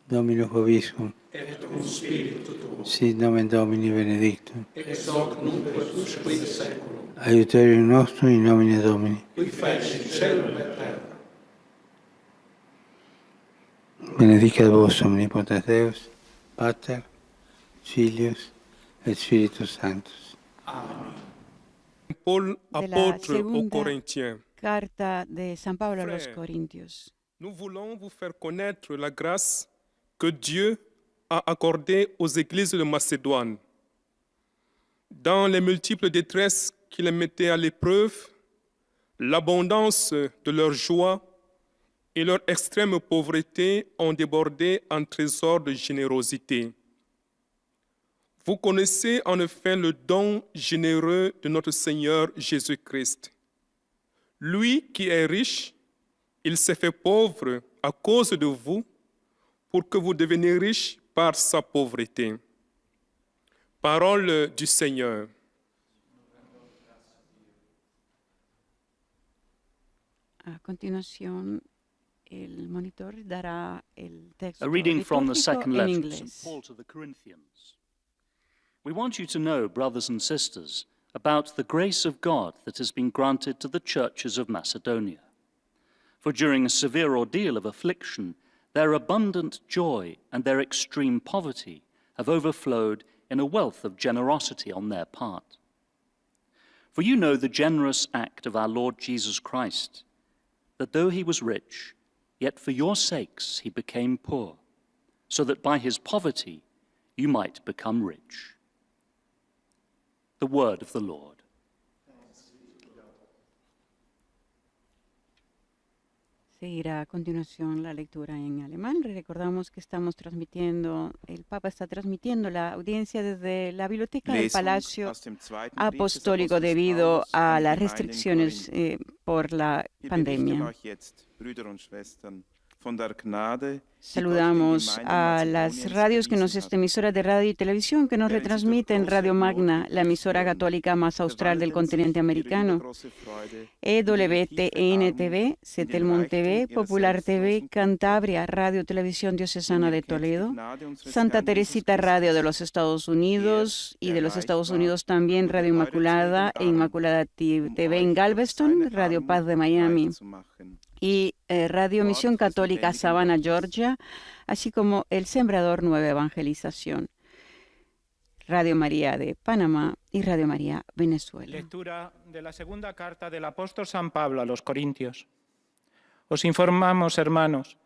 Dominus vobiscum, et cum spiritu tuo, sit nomen Domini benedictum, ex hoc nunc et usque in saeculum, aiuterium nostrum in nomine Domini, qui fecit caelum et terra. Benedicat vos omnipotens Deus, Pater, Filius et Spiritus Sanctus. Paul, De la apôtre aux segunda Corinthiens. carta de San Pablo a los Frère, Corintios. Nous voulons vous faire connaître la grâce que Dieu a accordée aux églises de Macédoine. Dans les multiples détresses qui les mettaient à l'épreuve, l'abondance de leur joie et leur extrême pauvreté ont débordé en trésors de générosité. Vous connaissez en effet le don généreux de notre Seigneur Jésus-Christ. Lui qui est riche, il s'est fait pauvre à cause de vous pour que vous deveniez riches par sa pauvreté. Parole du Seigneur. A continuación, el monitor dará el texto A reading from the litúrgico second en letter of inglés. St. Paul to the Corinthians. We want you to know, brothers and sisters, about the grace of God that has been granted to the churches of Macedonia. For during a severe ordeal of affliction, their abundant joy and their extreme poverty have overflowed in a wealth of generosity on their part. For you know the generous act of our Lord Jesus Christ, that though he was rich, yet for your sakes he became poor, so that by his poverty you might become rich. The word of the Lord. Seguirá a continuación la lectura en alemán. Recordamos que estamos transmitiendo, el Papa está transmitiendo la audiencia desde la biblioteca del Palacio Apostólico debido a las restricciones por la pandemia. Saludamos a las radios emisoras de radio y televisión que nos retransmiten: Radio Magna, la emisora católica más austral del continente americano, EWTN TV, Setelmont TV, Popular TV, Cantabria, Radio Televisión Diocesana de Toledo, Santa Teresita Radio de los Estados Unidos y de los Estados Unidos también Radio Inmaculada e Inmaculada TV en Galveston, Radio Paz de Miami y Radio Misión Católica Savannah, Georgia, así como El Sembrador Nueva Evangelización, Radio María de Panamá y Radio María Venezuela. Lectura de la segunda carta del apóstol San Pablo a los Corintios. Os informamos, hermanos,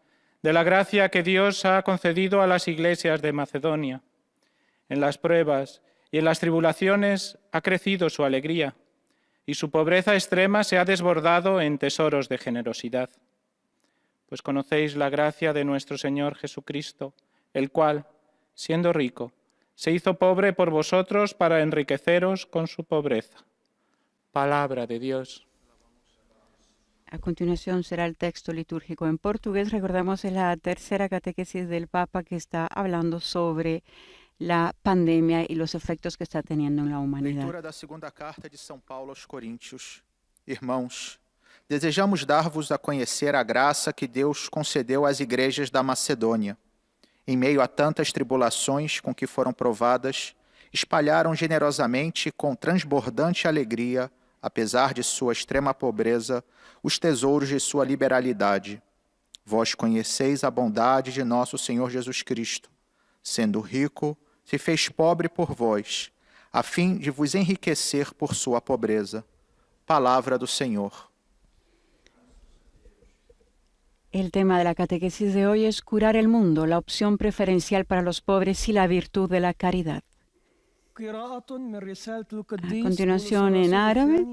de la gracia que Dios ha concedido a las iglesias de Macedonia. En las pruebas y en las tribulaciones ha crecido su alegría, y su pobreza extrema se ha desbordado en tesoros de generosidad. Pues conocéis la gracia de nuestro Señor Jesucristo, el cual, siendo rico, Se hizo pobre por vosotros para enriqueceros con su pobreza. Palabra de Dios. A continuación será el texto litúrgico en portugués. Recordamos, es la tercera catequesis del Papa que está hablando sobre la pandemia y los efectos que está teniendo en la humanidad. Leitura da segunda carta de São Paulo aos Coríntios. Irmãos, desejamos dar-vos a conhecer a graça que Deus concedeu às igrejas da Macedônia. Em meio a tantas tribulações com que foram provadas, espalharam generosamente e com transbordante alegria, apesar de sua extrema pobreza, os tesouros de sua liberalidade. Vós conheceis a bondade de nosso Senhor Jesus Cristo. Sendo rico, se fez pobre por vós, a fim de vos enriquecer por sua pobreza. Palabra do Senhor. El tema de la catequesis de hoy es curar el mundo, la opción preferencial para los pobres y la virtud de la caridad. A continuación, en árabe,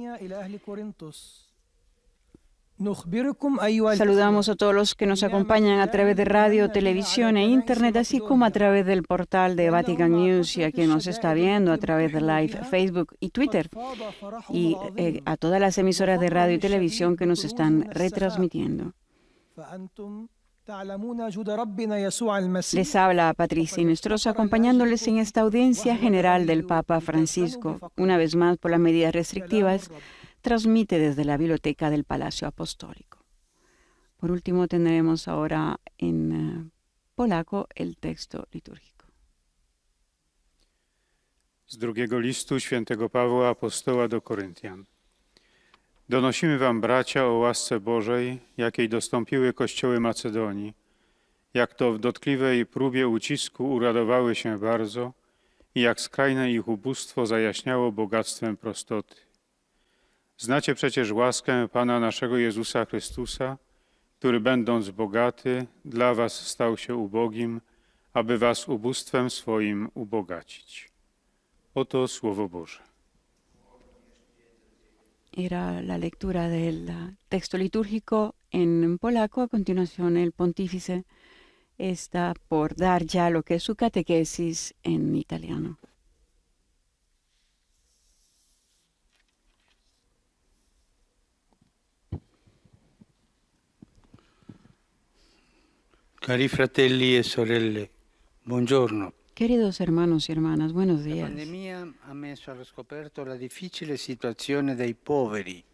saludamos a todos los que nos acompañan a través de radio, televisión e internet, así como a través del portal de Vatican News y a quien nos está viendo a través de Live, Facebook y Twitter, y a todas las emisoras de radio y televisión que nos están retransmitiendo. Les habla Patricia Inestrosa, acompañándoles en esta audiencia general del Papa Francisco. Una vez más, por las medidas restrictivas, transmite desde la biblioteca del Palacio Apostólico. Por último, tendremos ahora en polaco el texto litúrgico. Z drugiego listu świętego Pawła apostoła do Koryntian. Donosimy wam, bracia, o łasce Bożej, jakiej dostąpiły kościoły Macedonii, jak to w dotkliwej próbie ucisku uradowały się bardzo i jak skrajne ich ubóstwo zajaśniało bogactwem prostoty. Znacie przecież łaskę Pana naszego Jezusa Chrystusa, który będąc bogaty, dla was stał się ubogim, aby was ubóstwem swoim ubogacić. Oto Słowo Boże. Era la lectura del texto litúrgico en polaco. A continuación, el pontífice está por dar ya lo que es su catequesis en italiano. Cari fratelli e sorelle, buongiorno. Queridos hermanos y hermanas, buenos La días. pandemia ha messo allo scoperto la difficile situazione dei poveri.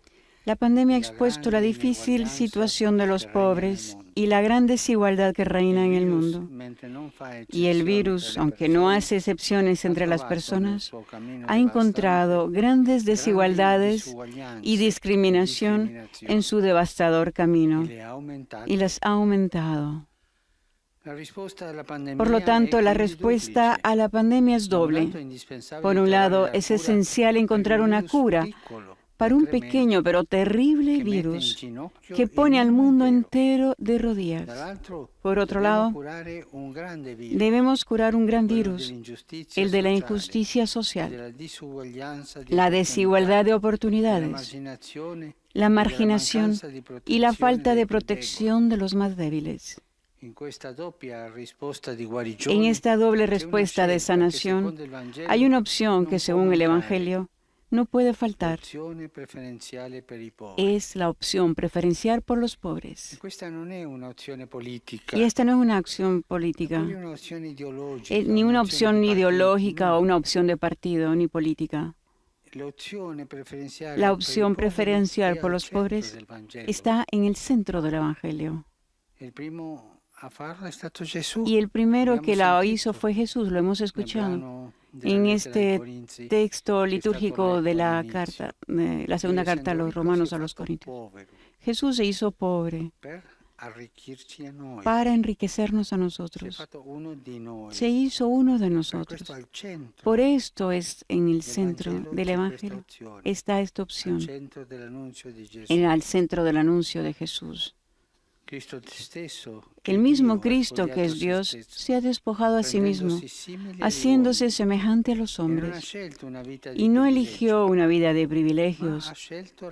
La pandemia ha expuesto la difícil situación de los pobres y la gran desigualdad que reina en el mundo. Y el virus, aunque no hace excepciones entre las personas, ha encontrado grandes desigualdades y discriminación en su devastador camino y las ha aumentado. Por lo tanto, la respuesta a la pandemia es doble. Por un lado, es esencial encontrar una cura para un pequeño pero terrible virus que pone al mundo entero de rodillas. Por otro lado, debemos curar un gran virus, el de la injusticia social, la desigualdad de oportunidades, la marginación y la falta de protección de los más débiles. En esta doble respuesta de sanación hay una opción que, según el Evangelio, no puede faltar. Es la opción preferencial por los pobres. Y esta no es una opción política, ni una opción ideológica o una opción de partido ni política. La opción preferencial por los pobres está en el centro del Evangelio. Y el primero que la hizo fue Jesús, lo hemos escuchado en este texto litúrgico de la carta, la segunda carta a los romanos a los corintios. Jesús se hizo pobre para enriquecernos a nosotros. Se hizo uno de nosotros. Por esto es en el centro del Evangelio. Está esta opción, en el centro del anuncio de Jesús. El mismo Cristo, que es Dios, se ha despojado a sí mismo, haciéndose semejante a los hombres, y no eligió una vida de privilegios,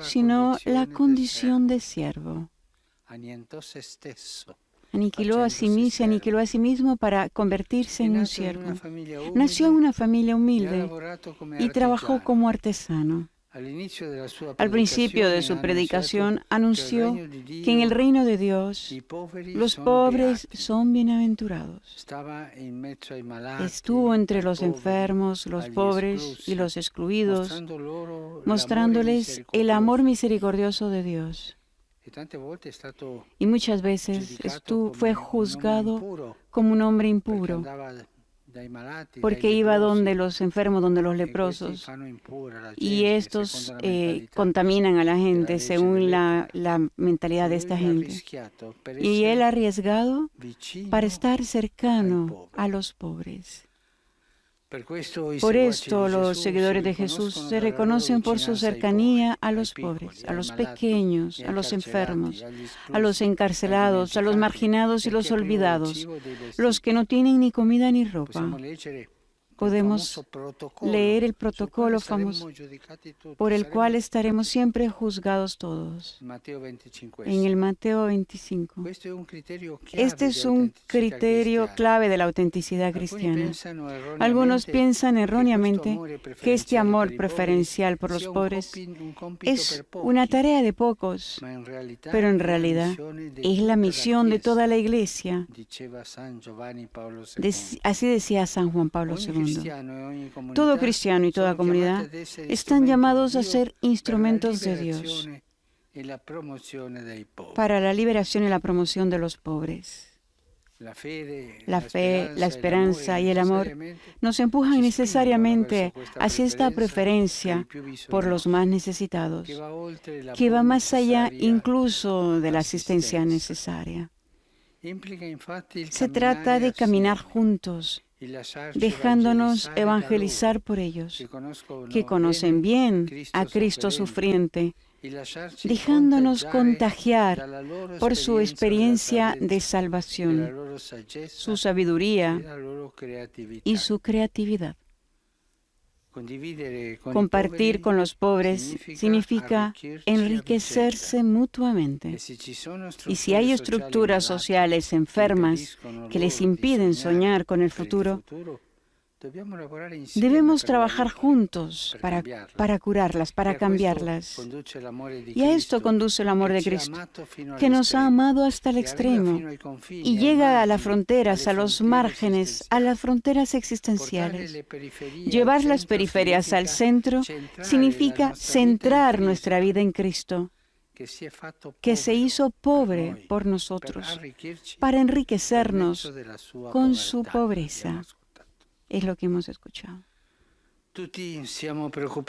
sino la condición de siervo. aniquiló a sí mismo, se aniquiló a sí mismo para convertirse en un siervo. Nació en una familia humilde y trabajó como artesano. Al principio de su predicación anunció que en el reino de Dios los pobres son bienaventurados. Estuvo entre los enfermos, los pobres y los excluidos, mostrándoles el amor misericordioso de Dios. Y muchas veces fue juzgado como un hombre impuro, porque iba donde los enfermos, donde los leprosos, y estos contaminan a la gente según la mentalidad de esta gente. Y él ha arriesgado para estar cercano a los pobres. Por esto los seguidores de Jesús se reconocen por su cercanía a los pobres, a los pequeños, a los enfermos, a los encarcelados, a los marginados y los olvidados, los que no tienen ni comida ni ropa. Podemos leer el protocolo famoso por el cual estaremos siempre juzgados todos. En el Mateo 25. Este es un criterio clave de la autenticidad cristiana. Algunos piensan erróneamente que este amor preferencial por los pobres es una tarea de pocos, pero en realidad es la misión de toda la Iglesia. Así decía San Juan Pablo II. Todo cristiano y toda comunidad están llamados a ser instrumentos de Dios para la liberación y la promoción de los pobres. La fe, la esperanza y el amor nos empujan necesariamente hacia esta preferencia por los más necesitados, que va más allá incluso de la asistencia necesaria. Se trata de caminar juntos, dejándonos evangelizar por ellos, que conocen bien a Cristo sufriente, dejándonos contagiar por su experiencia de salvación, su sabiduría y su creatividad. Compartir con los pobres significa enriquecerse mutuamente. Y si hay estructuras sociales enfermas que les impiden soñar con el futuro, debemos trabajar juntos para curarlas, para cambiarlas. Y a esto conduce el amor de Cristo, que nos ha amado hasta el extremo y llega a las fronteras, a los márgenes, a las fronteras existenciales. Llevar las periferias al centro significa centrar nuestra vida en Cristo, que se hizo pobre por nosotros, para enriquecernos con su pobreza. Es lo que hemos escuchado.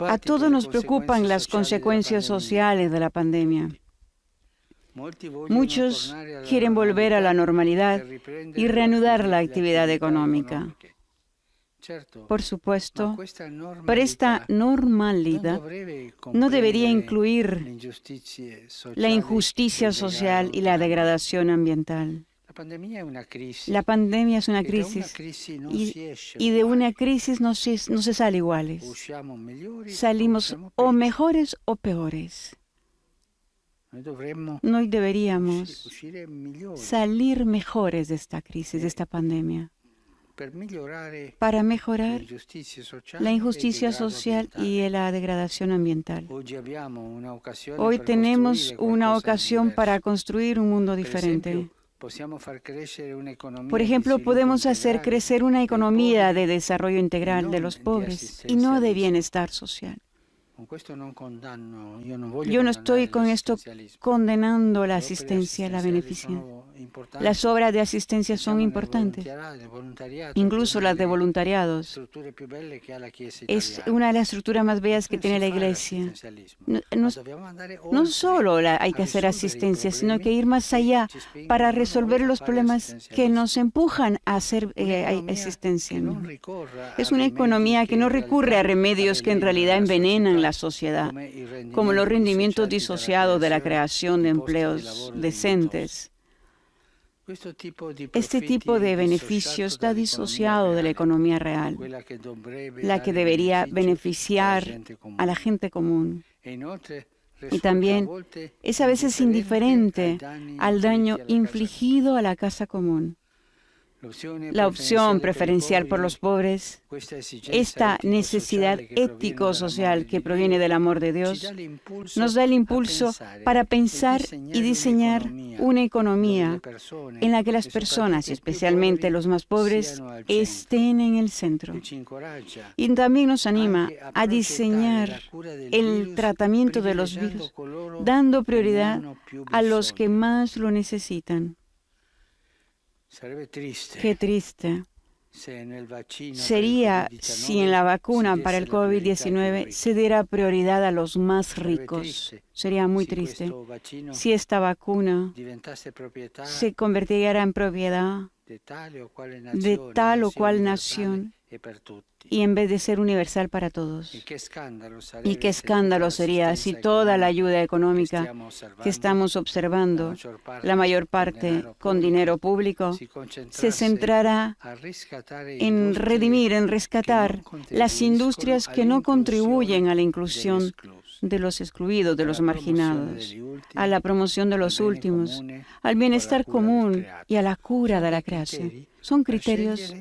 A todos nos preocupan las consecuencias sociales de la pandemia. Muchos quieren volver a la normalidad y reanudar la actividad económica. Por supuesto, pero esta normalidad no debería incluir la injusticia social y la degradación ambiental. La pandemia es una crisis y de una crisis no se sale iguales. Salimos o mejores o peores. No deberíamos salir mejores de esta crisis, de esta pandemia, para mejorar la injusticia social y la degradación ambiental. Hoy tenemos una ocasión para construir un mundo diferente. Por ejemplo, podemos hacer crecer una economía de desarrollo integral de los pobres y no de bienestar social. Yo no estoy con esto condenando la asistencia, la beneficencia. Las obras de asistencia son importantes, incluso las de voluntariados. Es una de las estructuras más bellas que tiene la Iglesia. No solo hay que hacer asistencia, sino que ir más allá para resolver los problemas que nos empujan a hacer asistencia. Es una economía que no recurre a remedios que en realidad envenenan la sociedad, como los rendimientos disociados de la creación de empleos decentes. Este tipo de beneficio está disociado de la economía real, la que debería beneficiar a la gente común. y también es a veces indiferente al daño infligido a la casa común. La opción preferencial por los pobres, esta necesidad ético-social que proviene del amor de Dios, nos da el impulso para pensar y diseñar una economía en la que las personas, y especialmente los más pobres, estén en el centro. Y también nos anima a diseñar el tratamiento de los virus, dando prioridad a los que más lo necesitan. Qué triste sería si en la vacuna para el COVID-19 se diera prioridad a los más ricos. Sería muy triste si esta vacuna se convirtiera en propiedad de tal o cual nación y en vez de ser universal para todos. Y qué escándalo sería si toda la ayuda económica que estamos observando, la mayor parte con dinero público, se centrara en redimir, en rescatar las industrias que no contribuyen a la inclusión de los excluidos, de los marginados, a la promoción de los últimos, al bienestar común y a la cura de la creación. Son criterios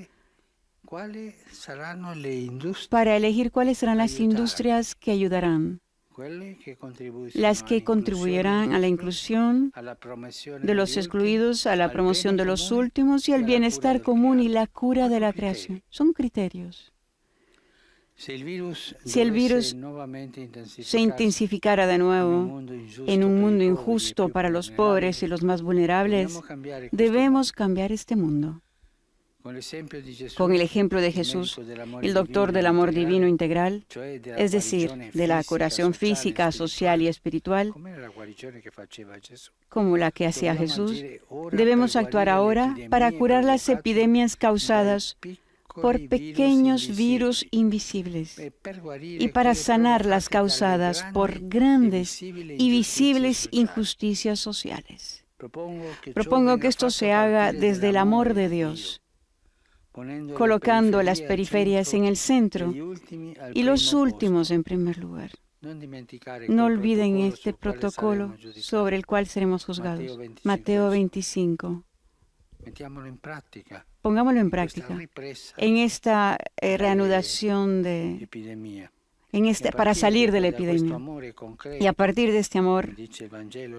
para elegir cuáles serán las industrias que ayudarán, las que contribuirán a la inclusión de los excluidos, a la promoción de los últimos y al bienestar común y la cura de la creación. Son criterios. Si el virus se intensificara de nuevo en un mundo injusto para los pobres y los más vulnerables, debemos cambiar este mundo. Con el ejemplo de Jesús, el doctor del amor divino integral, es decir, de la curación física, social y espiritual, como la que hacía Jesús, debemos actuar ahora para curar las epidemias causadas por pequeños virus invisibles y para sanar las causadas por grandes y visibles injusticias sociales. Propongo que esto se haga desde el amor de Dios, colocando las periferias en el centro y los últimos en primer lugar. No olviden este protocolo sobre el cual seremos juzgados. Mateo 25. Pongámoslo en práctica en esta reanudación para salir de la epidemia. Y a partir de este amor,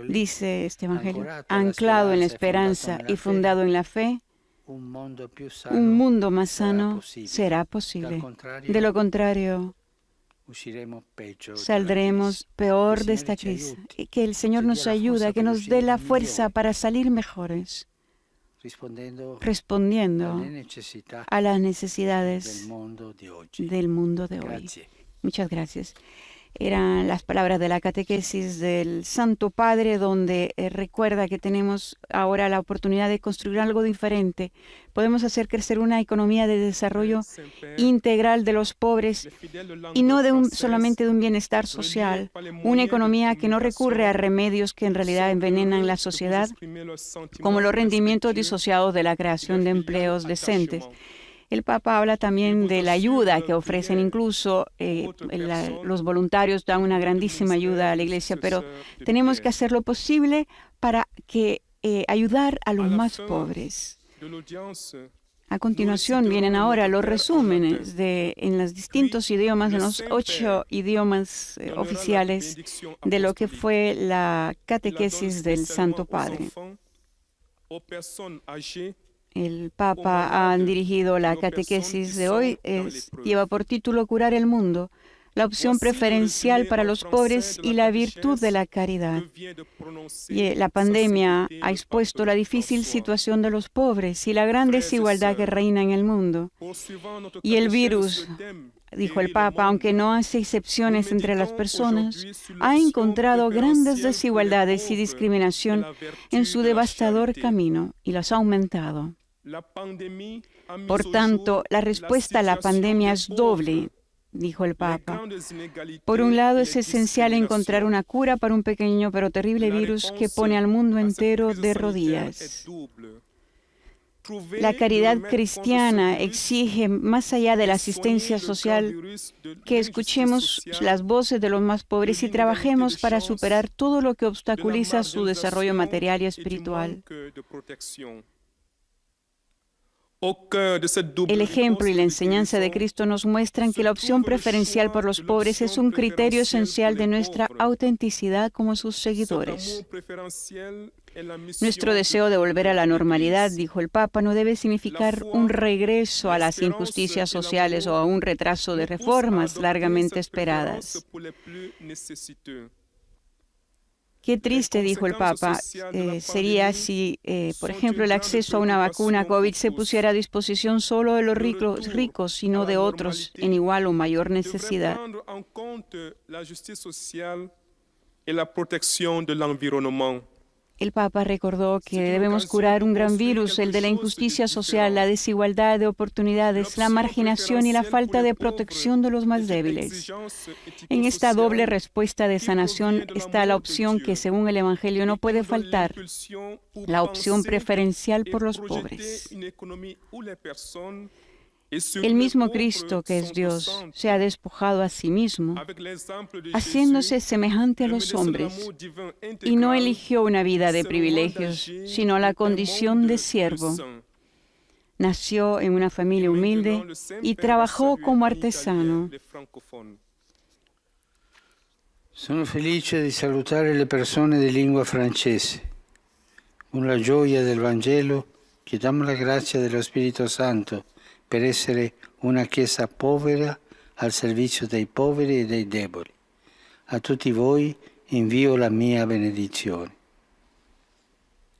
dice este Evangelio, anclado en la esperanza y fundado en la fe, un mundo más sano será posible. De lo contrario, saldremos peor de esta crisis. Que el Señor nos ayude, que nos dé la fuerza para salir mejores, respondiendo a las necesidades del mundo de hoy. Muchas gracias. Eran las palabras de la catequesis del Santo Padre, donde recuerda que tenemos ahora la oportunidad de construir algo diferente. Podemos hacer crecer una economía de desarrollo integral de los pobres y no solamente de un bienestar social, una economía que no recurre a remedios que en realidad envenenan la sociedad, como los rendimientos disociados de la creación de empleos decentes. El Papa habla también de la ayuda que ofrecen, incluso los voluntarios dan una grandísima ayuda a la Iglesia, pero tenemos que hacer lo posible para ayudar a los más pobres. A continuación vienen ahora los resúmenes en los distintos idiomas, en los 8 idiomas oficiales de lo que fue la catequesis del Santo Padre. El Papa ha dirigido la catequesis de hoy, lleva por título Curar el mundo, la opción preferencial para los pobres y la virtud de la caridad. Y la pandemia ha expuesto la difícil situación de los pobres y la gran desigualdad que reina en el mundo. Y el virus, dijo el Papa, aunque no hace excepciones entre las personas, ha encontrado grandes desigualdades y discriminación en su devastador camino y las ha aumentado. Por tanto, la respuesta a la pandemia es doble, dijo el Papa. Por un lado, es esencial encontrar una cura para un pequeño pero terrible virus que pone al mundo entero de rodillas. La caridad cristiana exige, más allá de la asistencia social, que escuchemos las voces de los más pobres y trabajemos para superar todo lo que obstaculiza su desarrollo material y espiritual. El ejemplo y la enseñanza de Cristo nos muestran que la opción preferencial por los pobres es un criterio esencial de nuestra autenticidad como sus seguidores. Nuestro deseo de volver a la normalidad, dijo el Papa, no debe significar un regreso a las injusticias sociales o a un retraso de reformas largamente esperadas. Qué triste, dijo el Papa, sería si, por ejemplo, el acceso a una vacuna COVID se pusiera a disposición solo de los ricos y no de otros en igual o mayor necesidad. El Papa recordó que debemos curar un gran virus, el de la injusticia social, la desigualdad de oportunidades, la marginación y la falta de protección de los más débiles. En esta doble respuesta de sanación está la opción que, según el Evangelio, no puede faltar, la opción preferencial por los pobres. El mismo Cristo, que es Dios, se ha despojado a sí mismo, haciéndose semejante a los hombres, y no eligió una vida de privilegios, sino la condición de siervo. Nació en una familia humilde y trabajó como artesano. Sono felice di salutare le persone di lingua francese. Con la gioia del Vangelo chiediamo la grazia dello Spirito Santo per essere una Chiesa povera al servizio dei poveri e dei deboli. A tutti voi invio la mia benedizione.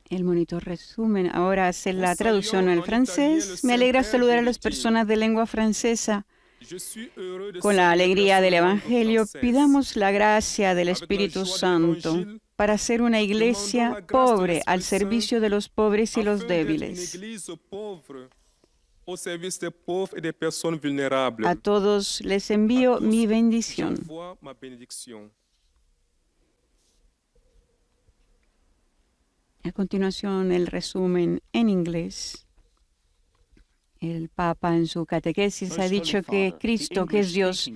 El monitor resumen ahora hace la traducción al francés. Me alegra saludar a las personas de lengua francesa. Con la alegría del Evangelio, pidamos la gracia del Espíritu Santo para ser una iglesia pobre al servicio de los pobres y los débiles. A todos les envío mi bendición. A continuación, el resumen en inglés. El Papa en su catequesis ha dicho que Cristo, que es Dios,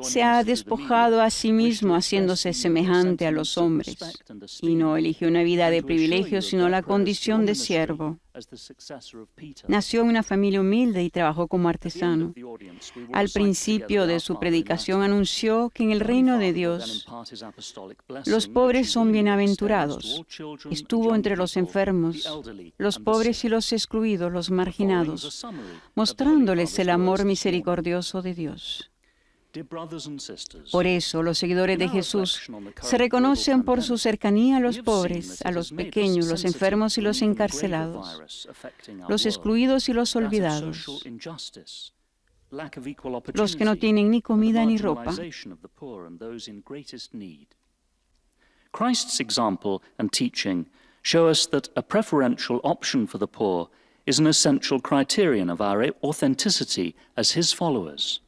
se ha despojado a sí mismo haciéndose semejante a los hombres y no eligió una vida de privilegio, sino la condición de siervo. Nació en una familia humilde y trabajó como artesano. Al principio de su predicación anunció que en el reino de Dios los pobres son bienaventurados. Estuvo entre los enfermos, los pobres y los excluidos, los marginados, mostrándoles el amor misericordioso de Dios. Por eso, los seguidores de Jesús se reconocen por su cercanía a los pobres, a los pequeños, los enfermos y los encarcelados, los excluidos y los olvidados, los que no tienen ni comida ni ropa. Christ's example and teaching show us that a preferential option for the poor is an essential criterion of our authenticity as his followers.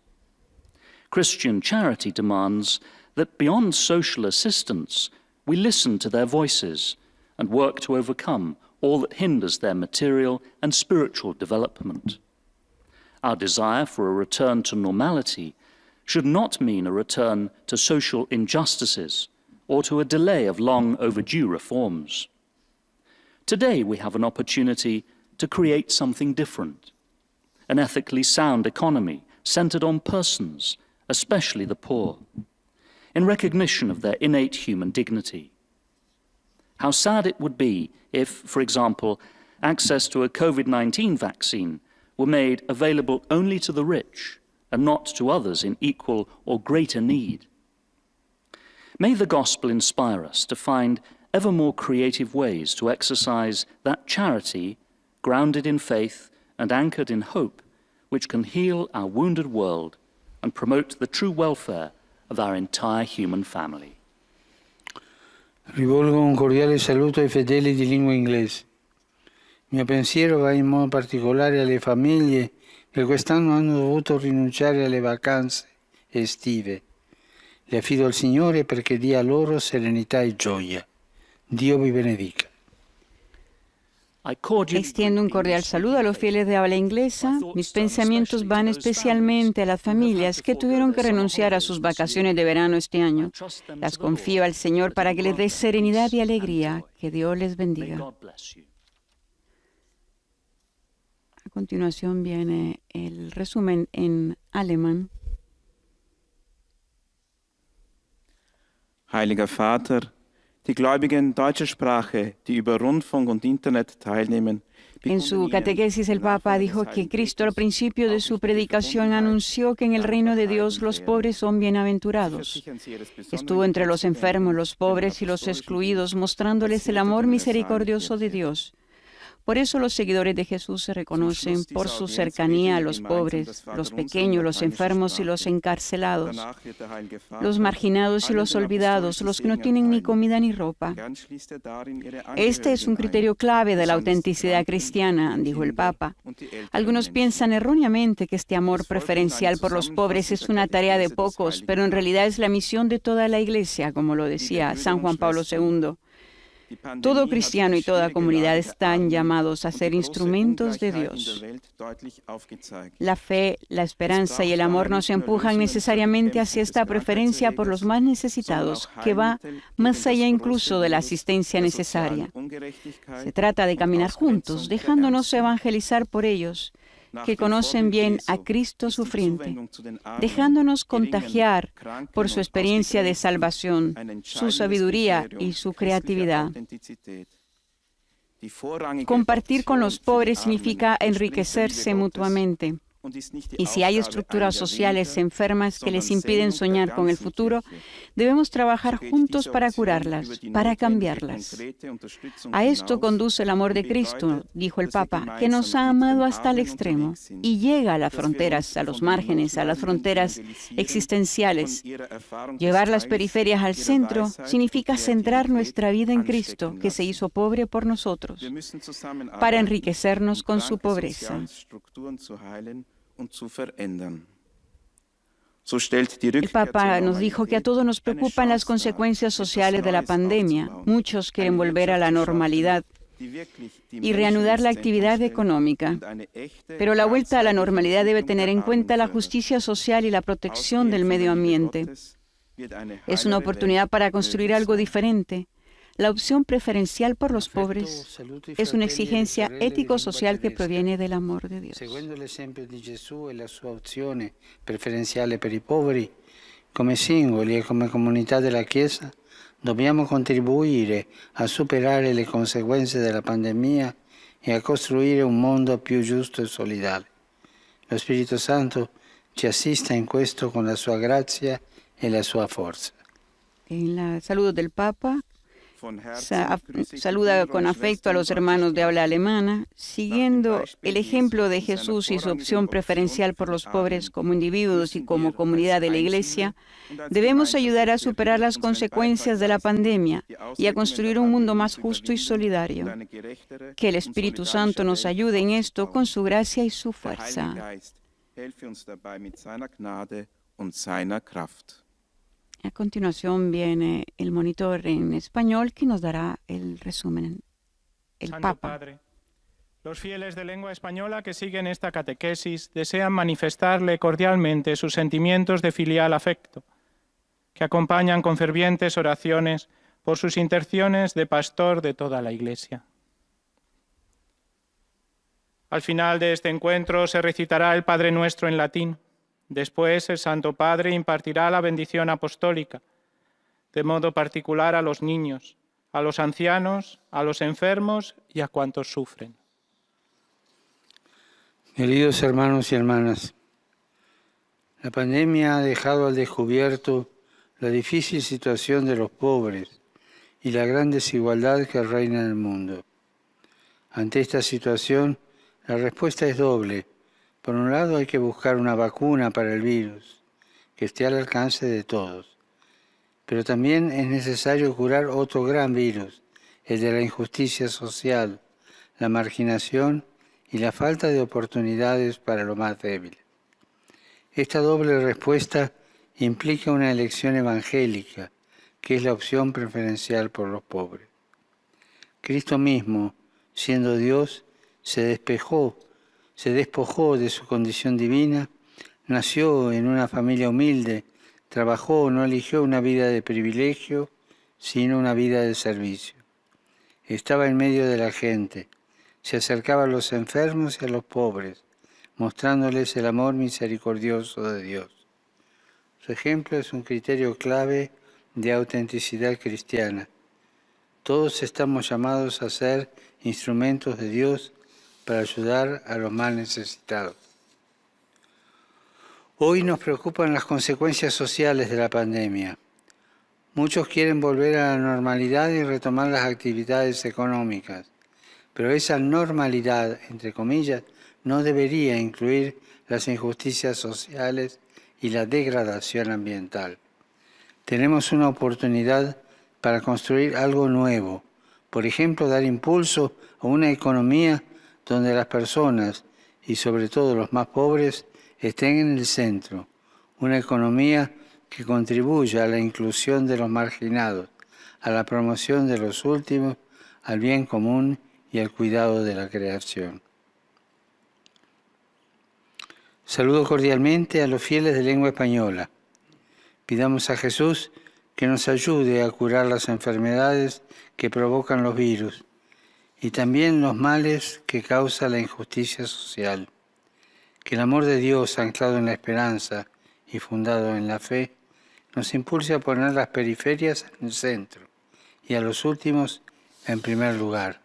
Christian charity demands that beyond social assistance, we listen to their voices and work to overcome all that hinders their material and spiritual development. Our desire for a return to normality should not mean a return to social injustices or to a delay of long overdue reforms. Today we have an opportunity to create something different, an ethically sound economy centered on persons, especially the poor, in recognition of their innate human dignity. How sad it would be if, for example, access to a COVID-19 vaccine were made available only to the rich and not to others in equal or greater need. May the gospel inspire us to find ever more creative ways to exercise that charity grounded in faith and anchored in hope, which can heal our wounded world and promote the true welfare of our entire human family. Rivolgo un cordiale saluto ai fedeli di lingua inglese. Il mio pensiero va in modo particolare alle famiglie che quest'anno hanno dovuto rinunciare alle vacanze estive. Le affido al Signore perché dia loro serenità e gioia. Dio vi benedica. Extiendo un cordial saludo a los fieles de habla inglesa. Mis pensamientos van especialmente a las familias que tuvieron que renunciar a sus vacaciones de verano este año. Las confío al Señor para que les dé serenidad y alegría. Que Dios les bendiga. A continuación viene el resumen en alemán. Heiliger Vater, die Gläubigen deutscher Sprache, die über Rundfunk und Internet teilnehmen, En su catequesis, el Papa dijo que Cristo al principio de su predicación anunció que en el reino de Dios los pobres son bienaventurados. Estuvo entre los enfermos, los pobres y los excluidos, mostrándoles el amor misericordioso de Dios. Por eso los seguidores de Jesús se reconocen por su cercanía a los pobres, los pequeños, los enfermos y los encarcelados, los marginados y los olvidados, los que no tienen ni comida ni ropa. Este es un criterio clave de la autenticidad cristiana, dijo el Papa. Algunos piensan erróneamente que este amor preferencial por los pobres es una tarea de pocos, pero en realidad es la misión de toda la Iglesia, como lo decía San Juan Pablo II. Todo cristiano y toda comunidad están llamados a ser instrumentos de Dios. La fe, la esperanza y el amor nos empujan necesariamente hacia esta preferencia por los más necesitados, que va más allá incluso de la asistencia necesaria. Se trata de caminar juntos, dejándonos evangelizar por ellos, que conocen bien a Cristo sufriente, dejándonos contagiar por su experiencia de salvación, su sabiduría y su creatividad. Compartir con los pobres significa enriquecerse mutuamente. Y si hay estructuras sociales enfermas que les impiden soñar con el futuro, debemos trabajar juntos para curarlas, para cambiarlas. A esto conduce el amor de Cristo, dijo el Papa, que nos ha amado hasta el extremo y llega a las fronteras, a los márgenes, a las fronteras existenciales. Llevar las periferias al centro significa centrar nuestra vida en Cristo, que se hizo pobre por nosotros, para enriquecernos con su pobreza. El Papa nos dijo que a todos nos preocupan las consecuencias sociales de la pandemia. Muchos quieren volver a la normalidad y reanudar la actividad económica. Pero la vuelta a la normalidad debe tener en cuenta la justicia social y la protección del medio ambiente. Es una oportunidad para construir algo diferente. La opción preferencial por los pobres es una exigencia ético-social che proviene dell'amor di Dio. Seguendo l'esempio di Gesù e la sua opzione preferenziale per i poveri, come singoli e come comunità della Chiesa, dobbiamo contribuire a superare le conseguenze della pandemia e a costruire un mondo più giusto e solidale. Lo Spirito Santo ci assista in questo con la sua grazia e la sua forza. En la saludo del Papa, saluda con afecto a los hermanos de habla alemana, siguiendo el ejemplo de Jesús y su opción preferencial por los pobres como individuos y como comunidad de la Iglesia. Debemos ayudar a superar las consecuencias de la pandemia y a construir un mundo más justo y solidario. Que el Espíritu Santo nos ayude en esto con su gracia y su fuerza. A continuación viene el monitor en español que nos dará el resumen. El Santo Papa. Padre, los fieles de lengua española que siguen esta catequesis desean manifestarle cordialmente sus sentimientos de filial afecto, que acompañan con fervientes oraciones por sus intenciones de pastor de toda la Iglesia. Al final de este encuentro se recitará el Padre Nuestro en latín. Después el Santo Padre impartirá la bendición apostólica, de modo particular a los niños, a los ancianos, a los enfermos y a cuantos sufren. Queridos hermanos y hermanas, la pandemia ha dejado al descubierto la difícil situación de los pobres y la gran desigualdad que reina en el mundo. Ante esta situación, la respuesta es doble. Por un lado, hay que buscar una vacuna para el virus, que esté al alcance de todos. Pero también es necesario curar otro gran virus, el de la injusticia social, la marginación y la falta de oportunidades para los más débiles. Esta doble respuesta implica una elección evangélica, que es la opción preferencial por los pobres. Cristo mismo Siendo Dios, se despojó de su condición divina, nació en una familia humilde, trabajó, no eligió una vida de privilegio, sino una vida de servicio. Estaba en medio de la gente, se acercaba a los enfermos y a los pobres, mostrándoles el amor misericordioso de Dios. Su ejemplo es un criterio clave de autenticidad cristiana. Todos estamos llamados a ser instrumentos de Dios para ayudar a los más necesitados. Hoy nos preocupan las consecuencias sociales de la pandemia. Muchos quieren volver a la normalidad y retomar las actividades económicas, pero esa normalidad, entre comillas, no debería incluir las injusticias sociales y la degradación ambiental. Tenemos una oportunidad para construir algo nuevo, por ejemplo, dar impulso a una economía donde las personas, y sobre todo los más pobres, estén en el centro, una economía que contribuya a la inclusión de los marginados, a la promoción de los últimos, al bien común y al cuidado de la creación. Saludo cordialmente a los fieles de lengua española. Pidamos a Jesús que nos ayude a curar las enfermedades que provocan los virus y también los males que causa la injusticia social. Que el amor de Dios, anclado en la esperanza y fundado en la fe, nos impulse a poner las periferias en el centro y a los últimos en primer lugar.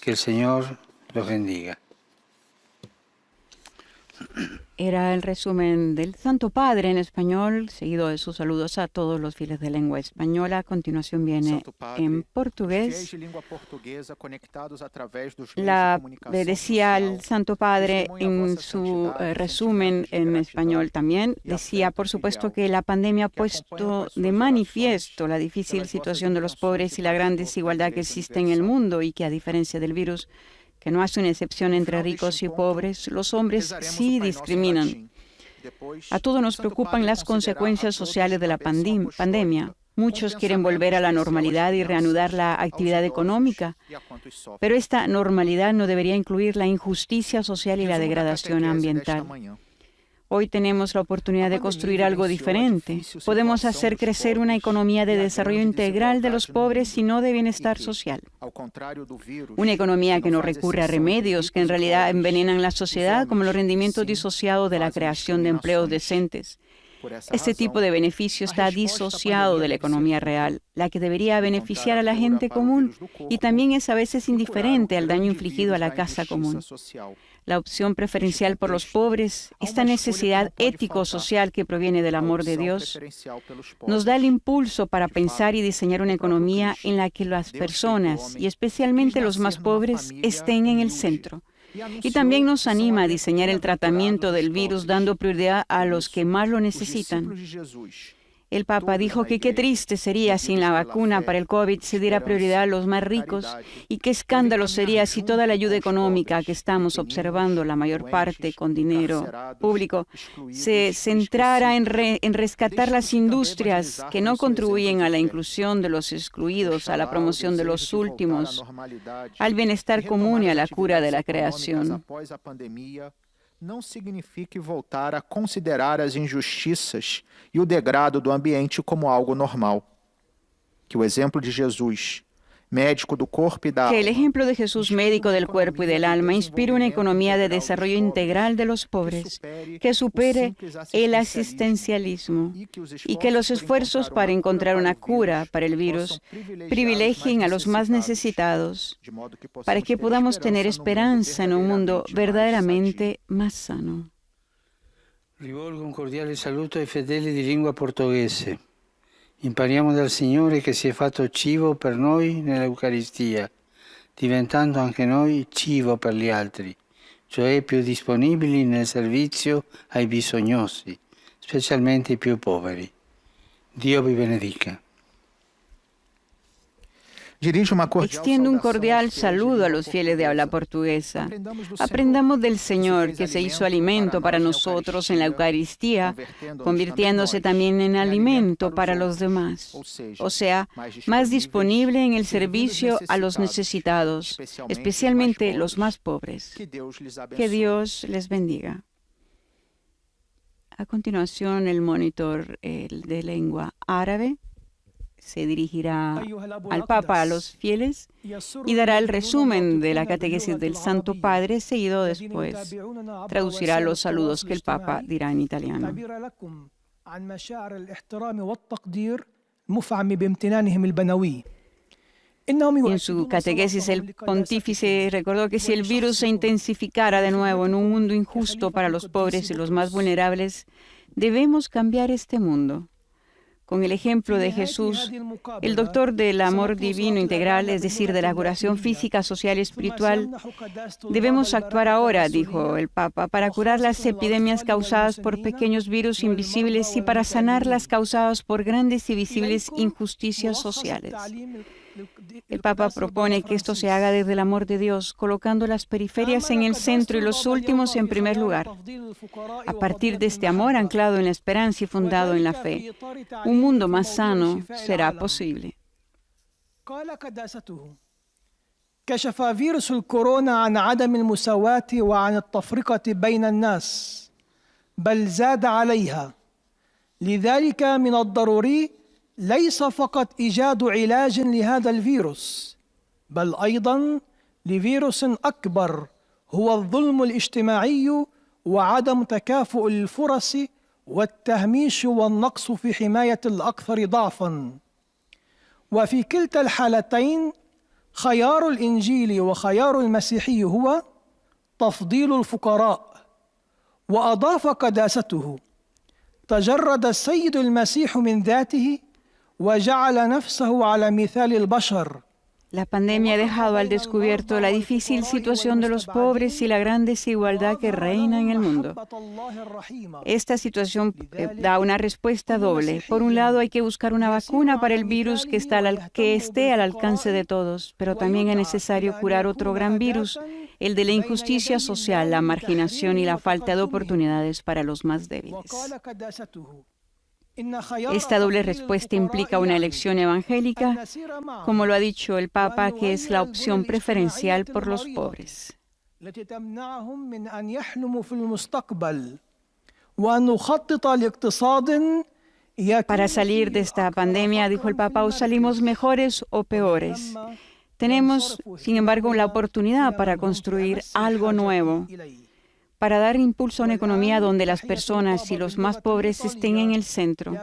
Que el Señor los bendiga. Era el resumen del Santo Padre en español, seguido de sus saludos a todos los fieles de lengua española. A continuación viene en portugués. Decía el Santo Padre en su resumen en español también, decía por supuesto que la pandemia ha puesto de manifiesto la difícil situación de los pobres y la gran desigualdad que existe en el mundo y que a diferencia del virus, que no hace una excepción entre ricos y pobres, los hombres sí discriminan. A todos nos preocupan las consecuencias sociales de la pandemia. Muchos quieren volver a la normalidad y reanudar la actividad económica, pero esta normalidad no debería incluir la injusticia social y la degradación ambiental. Hoy tenemos la oportunidad de construir algo diferente. Podemos hacer crecer una economía de desarrollo integral de los pobres y no de bienestar social. Una economía que no recurre a remedios que en realidad envenenan la sociedad, como los rendimientos disociados de la creación de empleos decentes. Este tipo de beneficio está disociado de la economía real, la que debería beneficiar a la gente común y también es a veces indiferente al daño infligido a la casa común. La opción preferencial por los pobres, esta necesidad ético-social que proviene del amor de Dios, nos da el impulso para pensar y diseñar una economía en la que las personas, y especialmente los más pobres, estén en el centro. Y también nos anima a diseñar el tratamiento del virus dando prioridad a los que más lo necesitan. El Papa dijo que qué triste sería si en la vacuna para el COVID se diera prioridad a los más ricos y qué escándalo sería si toda la ayuda económica que estamos observando, la mayor parte con dinero público, se centrara en rescatar las industrias que no contribuyen a la inclusión de los excluidos, a la promoción de los últimos, al bienestar común y a la cura de la creación. Não signifique voltar a considerar as injustiças e o degrado do ambiente como algo normal. Que o exemplo de Jesus, médico do corpo e da alma, que el ejemplo de Jesús, médico del cuerpo y del alma, inspire una economía de desarrollo integral de los pobres, que supere el asistencialismo y que los esfuerzos para encontrar una cura para el virus privilegien a los más necesitados, para que podamos tener esperanza en un mundo verdaderamente más sano. Rivolgo un cordiale saluto ai fedeli di lingua portoghese. Impariamo dal Signore che si è fatto cibo per noi nell'Eucaristia, diventando anche noi cibo per gli altri, cioè più disponibili nel servizio ai bisognosi, specialmente i più poveri. Dio vi benedica. Dirijo uma cordial Extiendo un saudação cordial aos fiéis de saludo a língua los fieles de habla portuguesa. portuguesa. Aprendamos del Señor, que se hizo alimento para nosotros en la Eucaristía, convirtiéndose también en alimento para los demás. O sea, más disponible en el servicio a los necesitados, especialmente los más pobres. Que Dios les bendiga. A continuación, el monitor de lengua árabe se dirigirá al Papa, a los fieles, y dará el resumen de la catequesis del Santo Padre, seguido después traducirá los saludos que el Papa dirá en italiano. En su catequesis, el pontífice recordó que si el virus se intensificara de nuevo en un mundo injusto para los pobres y los más vulnerables, debemos cambiar este mundo. Con el ejemplo de Jesús, el doctor del amor divino integral, es decir, de la curación física, social y espiritual, debemos actuar ahora, dijo el Papa, para curar las epidemias causadas por pequeños virus invisibles y para sanar las causadas por grandes y visibles injusticias sociales. El Papa propone que esto se haga desde el amor de Dios, colocando las periferias en el centro y los últimos en primer lugar. A partir de este amor anclado en la esperanza y fundado en la fe, un mundo más sano será posible. كشف فيروس الكورونا عن عدم المساواة وعن التفرقة بين الناس بل زاد عليها لذلك من الضروري ليس فقط إيجاد علاج لهذا الفيروس بل أيضا لفيروس أكبر هو الظلم الاجتماعي وعدم تكافؤ الفرص والتهميش والنقص في حماية الأكثر ضعفا وفي كلتا الحالتين خيار الإنجيل وخيار المسيحي هو تفضيل الفقراء وأضاف قداسته تجرد السيد المسيح من ذاته وجعل نفسه على مثال البشر. La pandemia ha dejado al descubierto la difícil situación de los pobres y la gran desigualdad que reina en el mundo. Esta situación da una respuesta doble. Por un lado, hay que buscar una vacuna para el virus que esté al alcance de todos, pero también es necesario curar otro gran virus, el de la injusticia social, la marginación y la falta de oportunidades para los más débiles. Esta doble respuesta implica una elección evangélica, como lo ha dicho el Papa, que es la opción preferencial por los pobres. Para salir de esta pandemia, dijo el Papa, o salimos mejores o peores. Tenemos, sin embargo, la oportunidad para construir algo nuevo, para dar impulso a una economía donde las personas y los más pobres estén en el centro,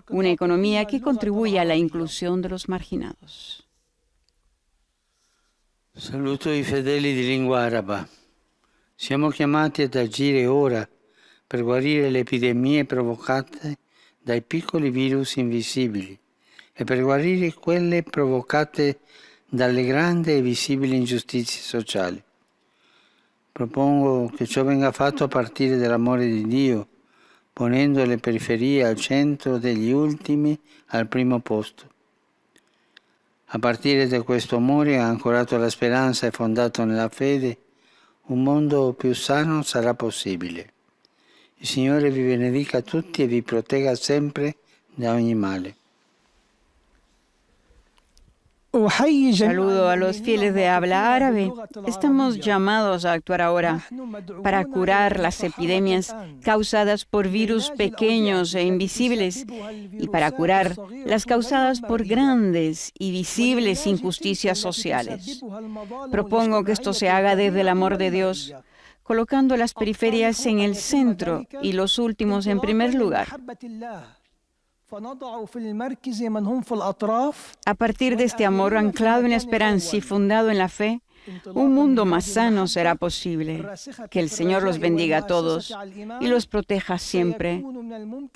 una economía que contribuya a la inclusión de los marginados. Saluto i fedeli di lingua araba. Siamo chiamati ad agire ora per guarire le epidemie provocate dai piccoli virus invisibili e per guarire quelle provocate dalle grandi e visibili ingiustizie sociali. Propongo che ciò venga fatto a partire dall'amore di Dio, ponendo le periferie al centro degli ultimi al primo posto. A partire da questo amore ancorato alla speranza e fondato nella fede, un mondo più sano sarà possibile. Il Signore vi benedica tutti e vi protegga sempre da ogni male. Saludo a los fieles de habla árabe. Estamos llamados a actuar ahora para curar las epidemias causadas por virus pequeños e invisibles y para curar las causadas por grandes y visibles injusticias sociales. Propongo que esto se haga desde el amor de Dios, colocando las periferias en el centro y los últimos en primer lugar. A partir de este amor anclado en la esperanza y fundado en la fe, un mundo más sano será posible. Que el Señor los bendiga a todos y los proteja siempre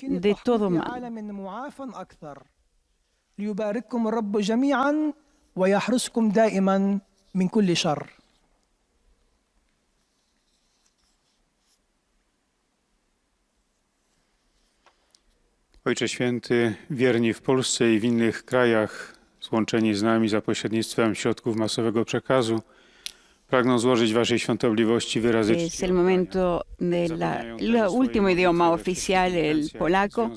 de todo mal. Ojcze Święty, wierni w Polsce i w innych krajach złączeni z nami za pośrednictwem środków masowego przekazu, pragną złożyć Waszej Świątobliwości wyrazy Es czci el momento del último idioma oficial, el polaco,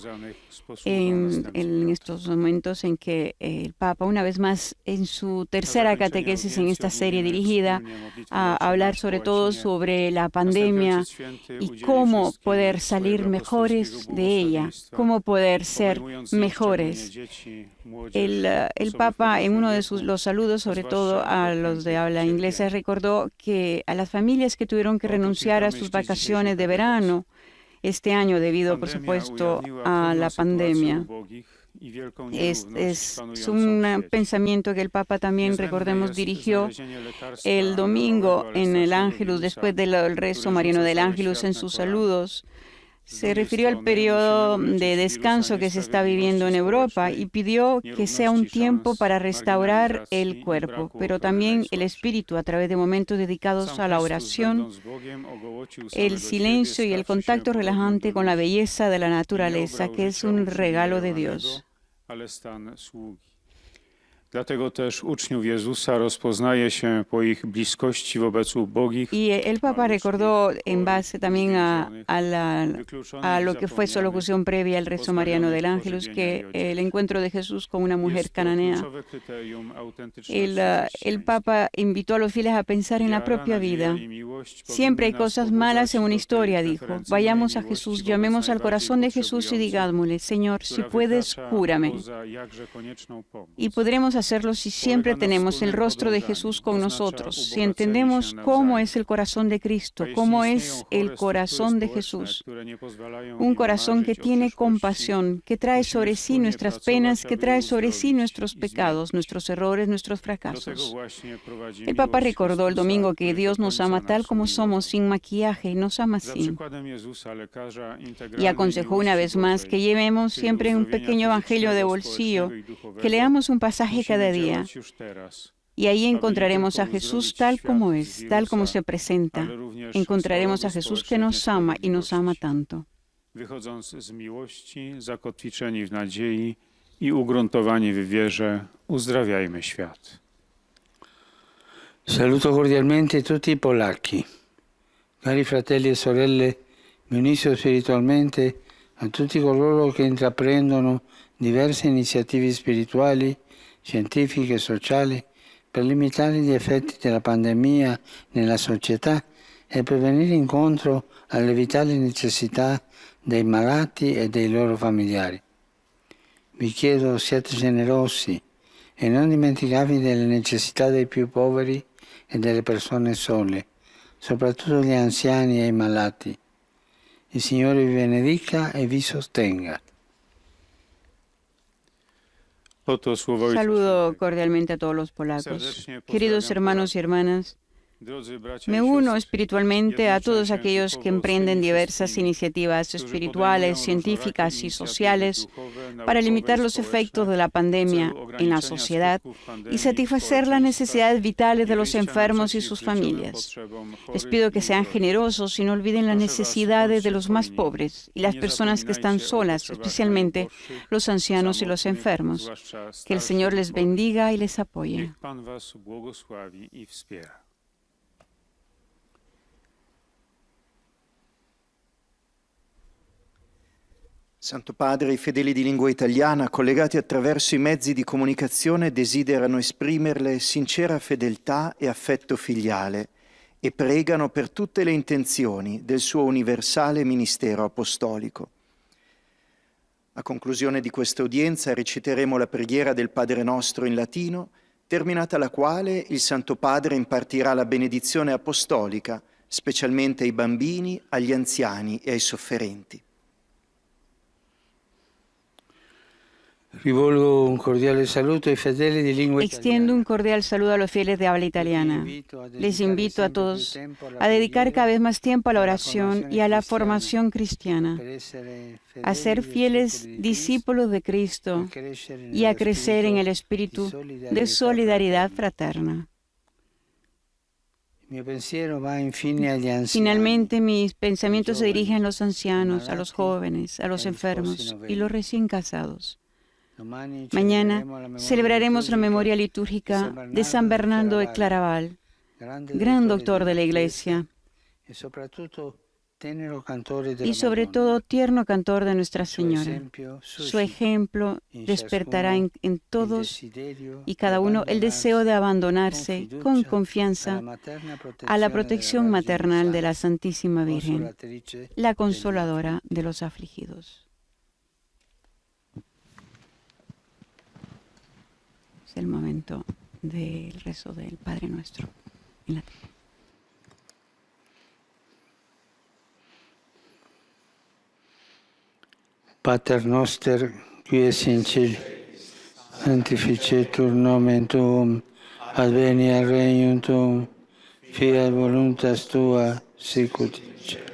en estos momentos en que el Papa, una vez más, en su tercera catequesis en esta serie dirigida a hablar sobre todo sobre la pandemia y cómo poder salir mejores de ella, cómo poder ser mejores. El Papa, en uno de los saludos, sobre todo a los de habla inglesa, recordó que a las familias que tuvieron que renunciar a sus vacaciones de verano este año debido, por supuesto, a la pandemia. Es un pensamiento que el Papa también, recordemos, dirigió el domingo en el Ángelus, después del rezo mariano del Ángelus en sus saludos. Se refirió al periodo de descanso que se está viviendo en Europa y pidió que sea un tiempo para restaurar el cuerpo, pero también el espíritu a través de momentos dedicados a la oración, el silencio y el contacto relajante con la belleza de la naturaleza, que es un regalo de Dios. Dlatego też uczniów Jezusa rozpoznaje się po ich bliskości wobec ubogich. Y el Papa recordó, en base también a lo que fue su locución previa al rezo mariano del Ángelus, que el encuentro de Jesús con una mujer cananea. El Papa invitó a los fieles a pensar en la propia vida. Siempre hay cosas malas en una historia, dijo. Vayamos a Jesús, llamemos al corazón de Jesús y digámosle: Señor, si puedes, cúrame. Y podremos hacerlo si siempre tenemos el rostro de Jesús con nosotros, si entendemos cómo es el corazón de Cristo, cómo es el corazón de Jesús. Un corazón que tiene compasión, que trae sobre sí nuestras penas, que trae sobre sí nuestros pecados, nuestros errores, nuestros fracasos. El Papa recordó el domingo que Dios nos ama tal como somos, sin maquillaje, y nos ama así. Y aconsejó una vez más que llevemos siempre un pequeño evangelio de bolsillo, que leamos un pasaje cada día. Y ahí encontraremos a Jesús tal como es, tal como se presenta. Encontraremos a Jesús que nos ama y nos ama tanto. Wychodząc z miłości, zakotwiczeni w nadziei i ugruntowani w wierze, uzdrawiajmy świat. Saluto cordialmente tutti i polacchi. Cari fratelli e sorelle, mi unisco spiritualmente a tutti coloro che intraprendono diverse iniziative spirituali, scientifiche e sociali per limitare gli effetti della pandemia nella società e per venire incontro alle vitali necessità dei malati e dei loro familiari. Vi chiedo, siate generosi e non dimenticatevi delle necessità dei più poveri e delle persone sole, soprattutto gli anziani e i malati. Il Signore vi benedica e vi sostenga. Saludo cordialmente a todos los polacos. Queridos hermanos y hermanas, me uno espiritualmente a todos aquellos que emprenden diversas iniciativas espirituales, científicas y sociales para limitar los efectos de la pandemia en la sociedad y satisfacer las necesidades vitales de los enfermos y sus familias. Les pido que sean generosos y no olviden las necesidades de los más pobres y las personas que están solas, especialmente los ancianos y los enfermos. Que el Señor les bendiga y les apoye. Santo Padre, i fedeli di lingua italiana, collegati attraverso i mezzi di comunicazione, desiderano esprimerle sincera fedeltà e affetto filiale e pregano per tutte le intenzioni del suo universale ministero apostolico. A conclusione di questa udienza reciteremo la preghiera del Padre Nostro in latino, terminata la quale il Santo Padre impartirà la benedizione apostolica, specialmente ai bambini, agli anziani e ai sofferenti. Rivolgo un cordiale saluto ai fedeli di lingua Extiendo un cordial saludo a los fieles de habla italiana. Les invito a todos a dedicar cada vez más tiempo a la oración y a la formación cristiana, a ser fieles discípulos de Cristo y a crecer en el espíritu de solidaridad fraterna. Finalmente, mis pensamientos se dirigen a los ancianos, a los jóvenes, a los enfermos y los recién casados. Mañana celebraremos la memoria litúrgica de San Bernardo de Claraval, gran doctor de la Iglesia y sobre todo tierno cantor de Nuestra Señora. Su ejemplo despertará en todos y cada uno el deseo de abandonarse con confianza a la protección maternal de la Santísima Virgen, la consoladora de los afligidos. Es el momento del rezo del Padre Nuestro en latín. Pater noster, qui es in cielo, sanctificetur nomen tuum, adveniat regnum tuum, fiat voluntas tua, sicut in cielo.